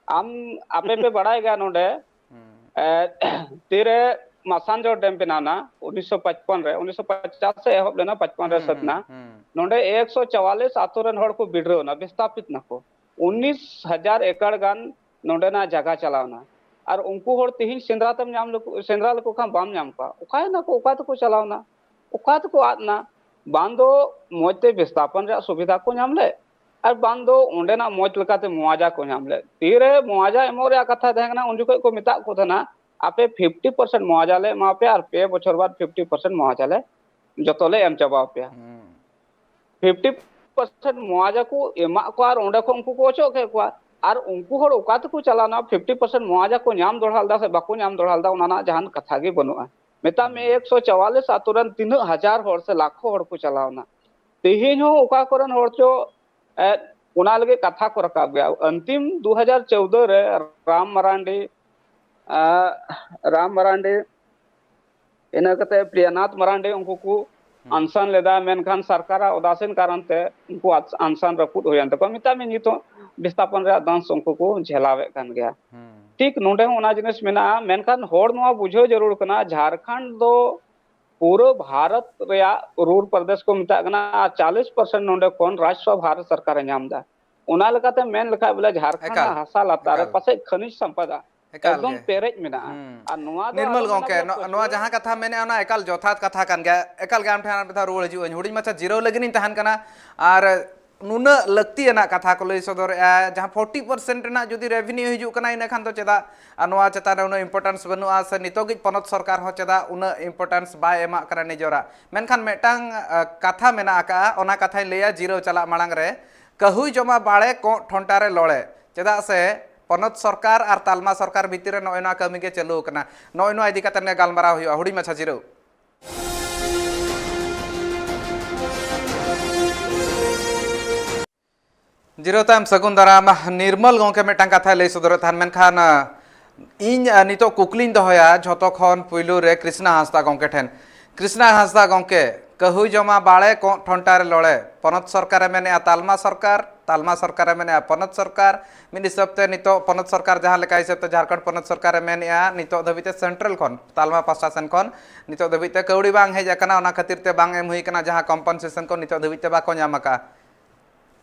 आम आपे पे बड़ाय गया नोंडे तेरे मासांजो डैम बनाना 1955 रे 1950 से एहब लेना 55 रे सतना नोंडे 144 आतो रन हड़ को बिड्रो ना विस्थापित ना को 19,000 एकड़ गान नोंडेना जगह चलावना और उनको हर तिहिन सेंद्रा तम नाम सेंद्रा को खाम बाम नाम का उकाय ना को उका तो चलावना उका तो आदना बांधो मोते विस्थापन रे सुविधा को नाम ले और बांधो ओंडेना मोच लकाते मुआवजा को नाम ले तीरे मुआवजा एमोरे कथा देना उन जुको को मिता को थना आपे 50% मुआवजा ले मा पे और पे बछर बाद 50% मुआवजा ले जतोले एम चबा पे 50% मुआवजा को एमा को और ओंडे को उनको को ओचो के को और उनको हर उका तो चलाना 50% मुआवजा को नाम दोड़ालदा से बाको नाम दोड़ालदा उनाना जहान कथा गे बनुआ मेता में 144 आतुरन 3000 हर से लाखों हर को चलावना तेहिन हो उका करन हर चो उना लगे कथा को रकाब गया अंतिम 2014 रे राम मरांडी इना कते प्रियनाथ मरांडी उनको को अनशन लेदा मेनखान सरकार उदासीन कारण ते उनको अनशन रपुद होयन तको मिता में नितो विस्थापन रे दंश उनको को झेलावे कान गया ठीक नोंडे ओना जिनिस मेना मेनखान होड़ नोआ बुझो जरूर कना झारखंड दो पूरे भारत रे रूर प्रदेश को मिता कना 40% नोंडे कोन राष्ट्र भारत सरकार नामदा ओना लकाते मेन लखा बोले झारखंड हासा लातारे पासे खनिज संपदा एकदम पेरेज मेना आ नोआ निर्मल गंके नोआ जहां कथा मेने ओना एकाल जोथात कथा कान गया एकाल गाम ठान बता रुळ हिजु हुडी माछा जीरो लगिन तहन कना आर नुना लगती है ना कथा को लई सदर जहां 40% ना जदि रेवेन्यू हिजु कना इन खान तो चेदा नोआ चेता उन इम्पोर्टेंस बनुआ से नितोगी पनत सरकार हो चेदा उन इम्पोर्टेंस बाय एमा करा निजोरा मेनखान मेटांग कथा मेना का ओना कथा लेया जीरो चला मांग रे कहु जमा बाळे को ठंटारे लड़े चेदा से पनत सरकार और तालमा सरकार भितर नोना कमी के चलू कना नोना इदी कते गालमारा हुआ हुडी माछा जीरो जीरो ताम सगुन दाराम निर्मल गंके मेटां कथा लई सदर थान मेनखान इन नितो कुकलिन दहया झतो खन पुइलु रे कृष्णा हांसदा गंके ठेन कृष्णा हांसदा गंके कहु जमा बाळे को ठंटारे लड़े पनत सरकार मेने तालमा सरकार मेने पनत सरकार मिन हिसाबते नितो पनत सरकार जहां लेका हिसाबते झारखंड पनत सरकार मेने नितो धबिते सेंट्रल खन तालमा पास्टा सेन खन नितो धबिते कौड़ी बांग हेज कना ओना खातिरते बांग एम हुई कना जहां कंपनसेशन को नितो धबिते बाको ᱧᱟᱢᱟका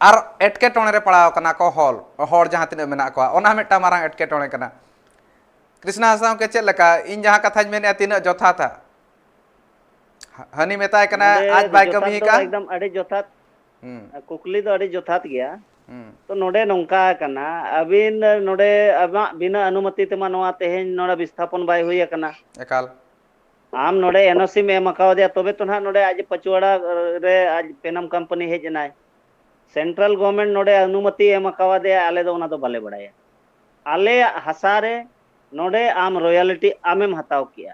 और एटकेटोणे रे पड़ाव कना को हॉल जहां तिना मेना को ओना मेटा मारांग एटकेटोणे कना कृष्णा हांसदा के चेक लका इन जहां कथा मेने तिना जोथा था हनी मेताय कना आज बाय कमी का एकदम अड़ी जोथात कुकली दो अड़ी जोथात गया तो नोडे नोंका कना अबिन नोडे अबा बिना अनुमति तेमा नोआ तेहेन नोडा विस्थापन बाय हुई कना एकाल आम नोडे एनओसी में मकाव दे तबे तो ना नोडे आज पचवाड़ा रे आज पेनम कंपनी हेज नाय सेंट्रल गवर्नमेंट नोडे अनुमति एम कावा दे आले दो ना तो बाले बड़ाया आले हसारे नोडे आम रॉयल्टी आमेम हताव किया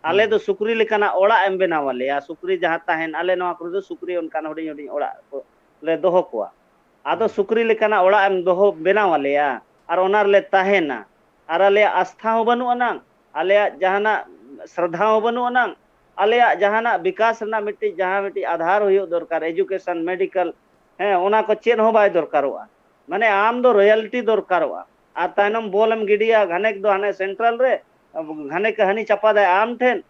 आले दो सुक्री लेकाना ओड़ा एम बनावाले सुक्री जहाँ ताहेन आले नवा करे दो सुक्री उनकान हुडिंग हुडिंग ओड़ा को ले दोहो कोआ आदो सुक्री लेकाना ओड़ा एम दोहो बनावाले और ओनार ले ताहेना और आले आस्था हो बनु अनांग आले जहाना श्रद्धा हो बनु अनांग आले जहाना विकास ना मिट्टी जहाँ मिट्टी आधार हुई दरकार एजुकेशन मेडिकल हैं ओना को चेन हो बाय दरकारोआ माने आम दो रॉयल्टी दरकारोआ आ तायनम बोलम गिडिया घनेक दो हाने सेंट्रल रे घनेक हनी चपा दे आम ठेन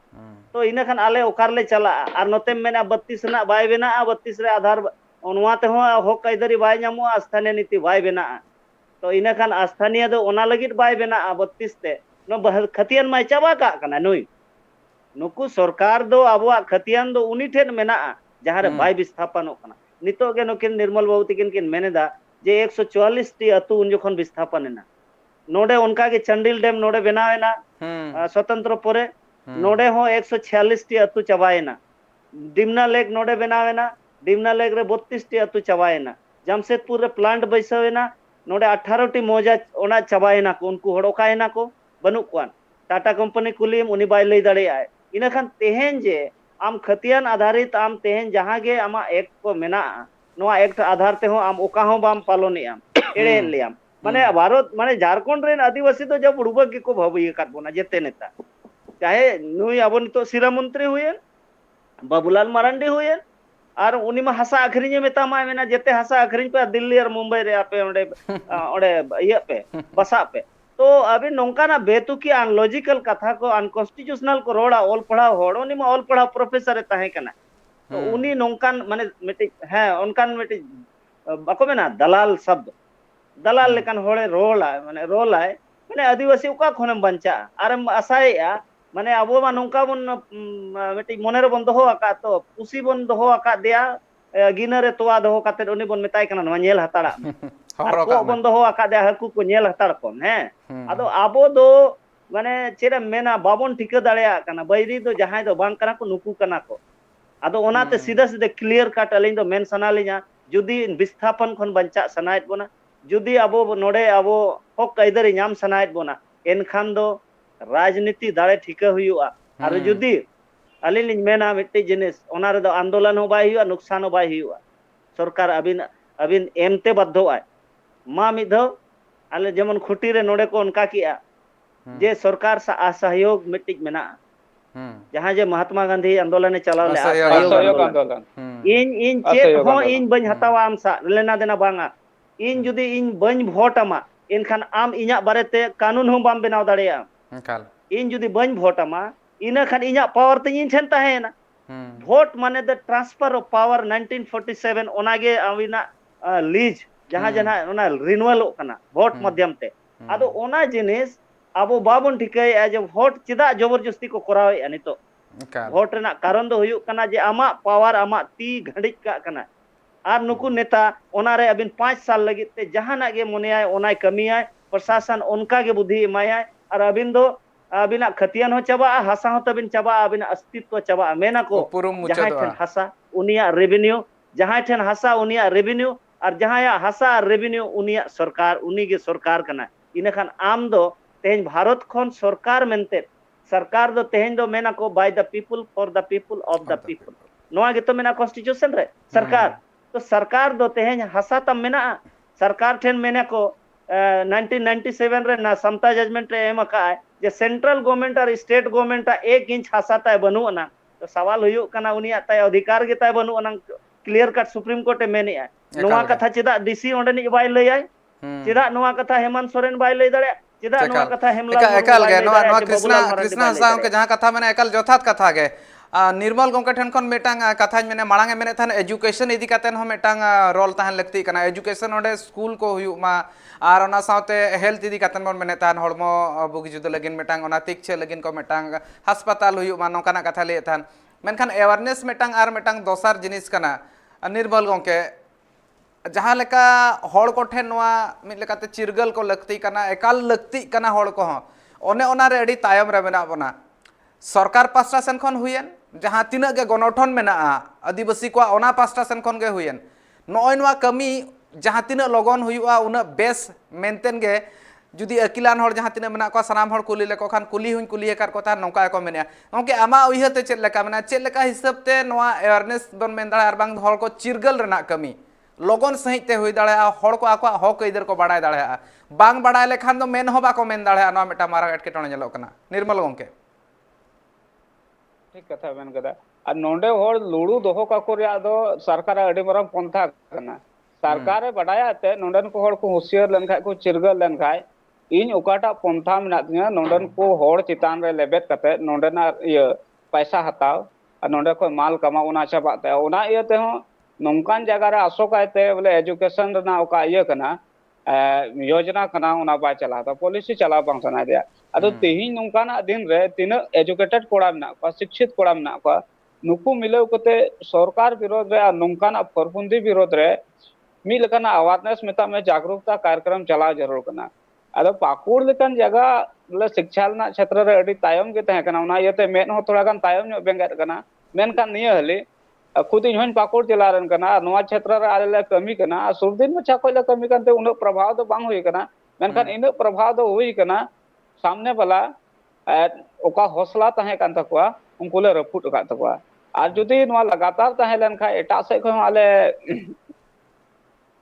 तो इना खान आले ओकारले चला और नोते मेना 32 ना बाय बेना 32 रे आधार ओनवाते हो हक कायदरी बाय ᱧᱟᱢᱚᱜᱼᱟ स्थानीय नीति बाय बेना तो इना खान स्थानीय दो ओना लगित बाय बेना 32 ते नो खतियान माय चाबा का कना नुई नुकु सरकार दो आबुआ खतियान दो उनी ठेन मेना जहां रे बाय विस्थापन कना नितो गे नुकिन निर्मल बाबू तिकिन किन मेनेदा जे 144 टी अतु उन जखन विस्थापन एना नोडे उनका के चंडिल डैम नोडे बनावेना स्वतंत्र परे नोडे हो 146 टी अतु चबाएना डिमना लेक नोडे बनावेना डिमना लेक रे 32 टी अतु चबाएना जमशेदपुर रे प्लांट बैसावेना नोडे 18 टी मौजा ओना चबाएना को उनको हड़ोकाएना को बनु कोन टाटा कंपनी कुलीम उनी बाय लई दाड़े आए इना खान तेहेन जे आम खतियान आधारित आम तेहेन जहां गे आमा एक को मेना नोआ एक आधार ते हो आम ओका हो बाम पालोनी आम एड़े लियाम माने भारत माने झारखंड रेन आदिवासी तो जब उड़बक के को भविय काट बोना जेते नेता चाहे नुई अब नितो सिरा मंत्री हुए बाबूलाल मारांडी हुए और उनी मा हसा अखरिजे मेता मा मेना जेते हसा अखरिज पे दिल्ली और मुंबई रे आपे ओडे ओडे इया पे बसा पे तो अभी नोंका ना बेतुकी अनलॉजिकल कथा को अनकॉन्स्टिट्यूशनल को रोड़ा ओल पढ़ा होड़ उनी मा ओल पढ़ा प्रोफेसर ताहे कना तो उनी नोंकान माने मिटी है उनकान मिटी बाको मेना दलाल शब्द दलाल लेकिन होड़े रोल आए माने आदिवासी उका खनम बंचा आरम आसाया माने अबो मा नोंका बन मिटी मोनेर बन दोहो आका तो पुसी बन दोहो आका दिया गिनरे तोवा दोहो काते उनी बन मेताय कना नवा नेल हताड़ा और को बन दोहो आका दिया हकु को नेल हताड़ कोम है आदो आबो दो माने चेरा मेना बाबन ठिका दाड़या कना बैरी दो जहां दो बांग कना को नुकु कना को आदो ओनाते सीधा सीधा क्लियर काट अलिन दो मेन सनालिया जुदी विस्थापन खन बंचा सनायत बोना जुदी अबो नोडे अबो हक कायदरी नाम सनायत बोना एनखान दो राजनीति दाड़े ठिका हुआ और जुदी अलिन लिन मेना मिट्टी जिनिस ओना रे दो आंदोलन हो बाय हुआ नुकसान हो बाय हुआ सरकार अबिन अबिन एमते बद्धो आय मा मिधो आले जेमन खुटी रे नोडे को उनका किया जे सरकार सा असहयोग मिट्टी मेना जहां जे महात्मा गांधी आंदोलन चलाव ले असहयोग आंदोलन इन चेक हो इन बन हतावा आम सा लेना देना बांगा इन जुदी इन बन वोट अमा इनखान आम इना बारेते कानून हो बाम बनाव दाड़ेया इन जुदी बन वोट अमा इना खान इना पावर ते इन ठेन ताहेना वोट माने द ट्रांसफर ऑफ पावर 1947 ओनागे अविना लीज जहां जना ओना रिन्यूअल कना वोट माध्यम ते आदो ओना जिनिस अब बाबन ठिकाय जे वोट चिदा जबरदस्ती को करावे नितो वोट रेना कारण दो हुयु कना जे आमा पावर आमा ती घड़िक का कना आर नुकु नेता ओना रे अबिन 5 साल लगी ते जहाना गे मोनेयाय ओनाय कमियाय प्रशासन उनका गे बुद्धि मायाय और अबिन दो अबिना खतियान हो चबा हसा हो तबिन चबा अबिना अस्तित्व चबा मेना को जहां ठन हसा उनिया रेवेन्यू जहां ठन हसा उनिया रेवेन्यू और जहां हसा रेवेन्यू उनिया सरकार उनी गे सरकार कना इनखान आम दो तेहन भारत खन सरकार मेनते सरकार दो तेहन दो मेना को by the people for the people of the people नोआ गे तो मेना कॉन्स्टिट्यूशन रे सरकार तो सरकार दो तेहन हसा तम मेना सरकार ठेन मेना को 1997 रे ना समता जजमेंट रे एम का जे सेंट्रल गवर्नमेंट और स्टेट गवर्नमेंट 1 इंच हसा ताय बनु ना तो सवाल हुयु कना उनिया ताय अधिकार गे ताय बनु ना क्लियर कट सुप्रीम कोर्ट मेने आय नोआ कथा चिदा डीसी ओंडे नि बाय लय आय चिदा नोआ कथा हेमंत सोरेन बाय लय दाड़े चिदा नोआ कथा हेमलाल एकल गे नोआ कृष्णा साव के जहां कथा मेने एकल जथात कथा गे निर्मल गोंके ठन खन मेटांग कथा मेने मांगे मेने थान एजुकेशन इदी कातेन हो मेटांग रोल ताहन लगती कना एजुकेशन ओंडे स्कूल को हुयु मा आर ओना साथे हेल्थ इदी कातेन मन मेने तान हड़मो बुगी जुद लगिन मेटांग ओना तिकछे लगिन को मेटांग अस्पताल हुयु मा नोकाना कथा ले थान मेनखान अवेयरनेस मेटांग आर मेटांग दोसार जिनिस कना निर्मल गोंके जहां लेका हड़ को ठेन नोआ मिद लेकाते चिरगल को लगती कना एकाल लगती कना हड़ को ओने ओना रे अडी तायम रे मेना बना सरकार पास्टा सेन खन हुयेन जहां तिना गे गणठन मेना आदिवासी को ओना पास्टा सेन खन गे हुयेन नोय नोआ कमी जहां तिना लगन हुयुआ उना बेस मेंटेन गे जुदी अकिलान हर जहाँ तीन मेना को सानाम हर कुली लेको खान कुली हुई कुली कर को नौका को मेने गंके आमा उइहते चेद लेका मेना चेद लेका हिसाब ते नोआ अवेयरनेस बन मेन दाड़ा आर बांग हर को चिरगल रेना कमी लगन सहित ते हुई दाड़ा हर को आको हक इधर को बाड़ाय दाड़ा बांग बाड़ाय लेखान दो मेन हो बाको मेन दाड़ा नोआ मेटा मारा एटकेटोणे नेलोग कना निर्मल गंके ठीक कथा मेन कदा और नोंडे होड़ लुड़ू दोहो काको रे दो सरकार अडी मरम पंथा कना सरकार बडाया ते नोंडन को होड़ को होशियार लेनखाय को चिरगल लेनखाय इन ओकाटा पंथा मेना दिया नोंडन को होड़ चितान रे लेबेत कते नोंडना ये पैसा हताव और नोंडे को माल कमा उना चाबाते उना ये ते हो नोंकान जगह रे आसोकायते बोले एजुकेशन रना ओका ये कना योजना कना उना बा चला तो पॉलिसी चला बांग सना दिया अदो तेहिन नोंकाना दिन रे तीन एजुकेटेड कोड़ा मेना को शिक्षित कोड़ा मेना को नुकु मिलाव कते सरकार विरोध रे नोंकाना फरफुंदी विरोध रे मी लेकाना अवेयरनेस मेता में जागरूकता कार्यक्रम चलाव जरूर कना अदो पाकुड़ लेकान जगह बोले शिक्षा ना क्षेत्र रे अडी तायम के तहे कना उना येते मेन हो थोड़ा गान तायम नो बेंगेट कना मेनकान निये हले खुद इन होन पाकुड़ चलारन कना नोआ क्षेत्र रे आले कमी कना सुरदिन मछा कोइला कमी कानते उन प्रभाव तो बांग हुई कना मेनकान इन प्रभाव तो हुई कना सामने वाला ओका हौसला तहे कान तकवा उनको ले रफुट का तकवा और जुदी नोआ लगातार तहे लेन खा एटा से को आले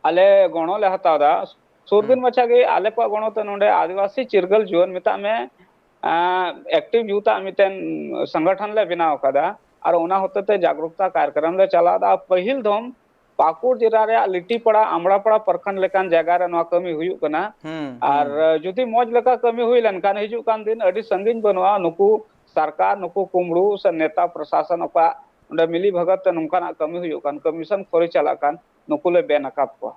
आले गणो ले हतादा सुरदिन मछा के आले को गणो तो नोंडे आदिवासी चिरगल जीवन मिता में एक्टिव यूता मितेन संगठन ले बनाव कदा और उना होते ते जागरूकता कार्यक्रम ले चला दा पहिल धम पाकुड़ जिला रे लिट्टीपड़ा आमड़ापड़ा प्रखंड लेकान जगह रे नोआ कमी हुयु कना और जुदी मौज लेका कमी हुई लेनकान हिजु कान दिन अडी संगिन बनवा नुकु सरकार नुकु कुमड़ू से नेता प्रशासन ओका उंडे मिली भगत नोंकाना कमी हुयु कान कमीशन खोरी चला कान नुकु ले बेनकाप को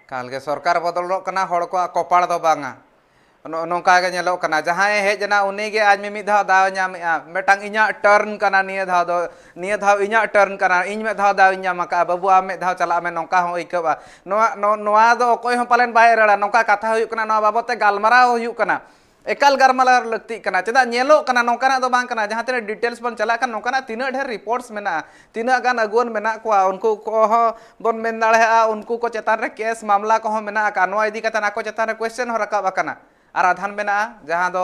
काल के सरकार बदल कना हड़ को कपाड़ दो बांगा नौका के नेलो कना जहां हेजना उनी के आज में धाव दाव नामेआ मेटांग इኛ टर्न कना निये धाव इኛ टर्न कना इन में धाव दाव नामका बाबू आ में धाव चला में नौका हो इकबा नोआ दो कोई हो पालन बाय रड़ा नौका कथा हुयु कना नोआ बाबते गालमारा हुयु कना एकाल गालमारा लगती कना चदा नेलो कना नौकाना दो बांग कना जहां तेरे डिटेल्स बन चला कना नौकाना तीना ढेर रिपोर्ट्स मेना तीना गान अगुन मेना को उनको को बन मेन दाड़े उनको को चेतान रे केस मामला को मेना का नोआ इदी कता नाको चेतान रे क्वेश्चन हो रकाब कना और आधान मेना जहां दो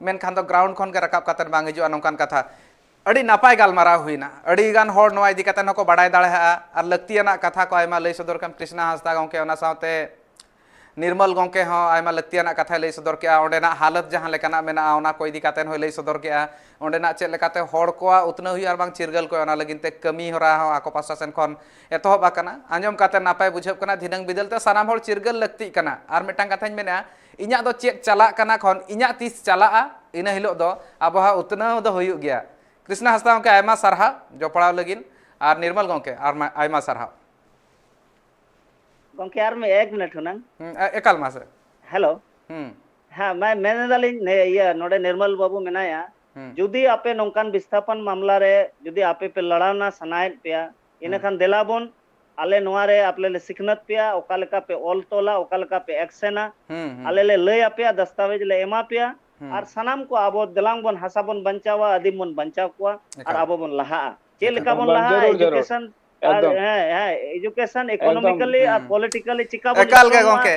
मेन खान दो ग्राउंड खन के रकाब कतन बांग हिजु नौकान कथा अड़ी नापाय गालमारा हुईना अड़ी गान होड़ नोआ इदी कता नको बाडाय दाड़े और लक्तियाना कथा को आयमा लई सदर कम कृष्णा हांसदा गंके ओना साथे निर्मल गंके हो आयमा लक्तियाना कथा लई सदर के ओंडेना हालत जहां लेकाना मेना ओना को इदी कतन हो लई सदर के ओंडेना चेक लेकाते होड़ को उतना हुई और बांग चिरगल को ओना लगिनते कमी होरा हो आको प्रशासन खन एतहब आकना आंजम काते नापाय बुझब कना धिनंग बिदलते सानाम होड़ चिरगल लक्ति कना और मेटांग कथाñ मेना इña दो चेक चला कना खन इña तीस चला इन हिलो दो आबहा उतना दो हुयु गया कृष्णा हांसदा गंके आयमा सारहा जोपड़ाव लगिन और निर्मल गंके और आयमा सारहा गंके यार मैं 1 मिनट हुना एकाल मासे हेलो हाँ मैं मेने दालिन ने ये नोडे निर्मल बाबू मेनाया जुदी आपे नौकान विस्थापन मामला रे जुदी आपे पे लड़ावना सनायत पिया इने खान देलाबोन आले नोआ रे आपले ले सिखनत पिया ओका लेका पे ऑल तोला ओका लेका पे एक्सेना आले ले लय आपिया दस्तावेज ले एमा पिया और सनाम को आबो देलांग बोन हासाबोन बंचावा आदिम बोन बंचाव को और आबो बोन लहा चे लेका बोन लहा एजुकेशन एजुकेशन इकोनॉमिकली और पॉलिटिकली चिका एकाल के गंके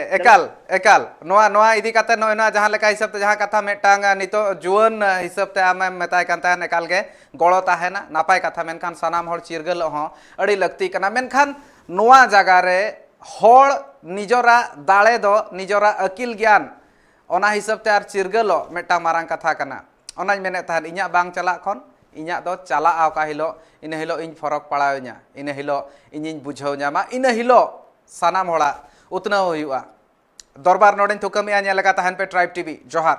एकाल नोआ इदी काते नोआ जहां लेका हिसाब ते जहां कथा मेटांग नितो जुवन हिसाब ते आमे मेताय कांता एकाल के गळो ताहेना नापाय कथा मेनखान सनाम हर चिरगल हो अड़ी लगती कना मेनखान नोआ जगह रे हर निजोरा दाळे दो निजोरा अकिल ज्ञान ओना हिसाब ते आर चिरगलो मेटांग मारांग कथा कना ओनाñ मेने ताहन इña बांग चला खन इña दो चला का हिलो इन हिलो इन फरक पड़ावኛ इन हिलो इन बुझाव ᱧामा इन हिलो सानाम होड़ा उतना हुआ दरबार नोडेन थुकमिया नेलका ताहन पे ट्राइब टीवी जोहार।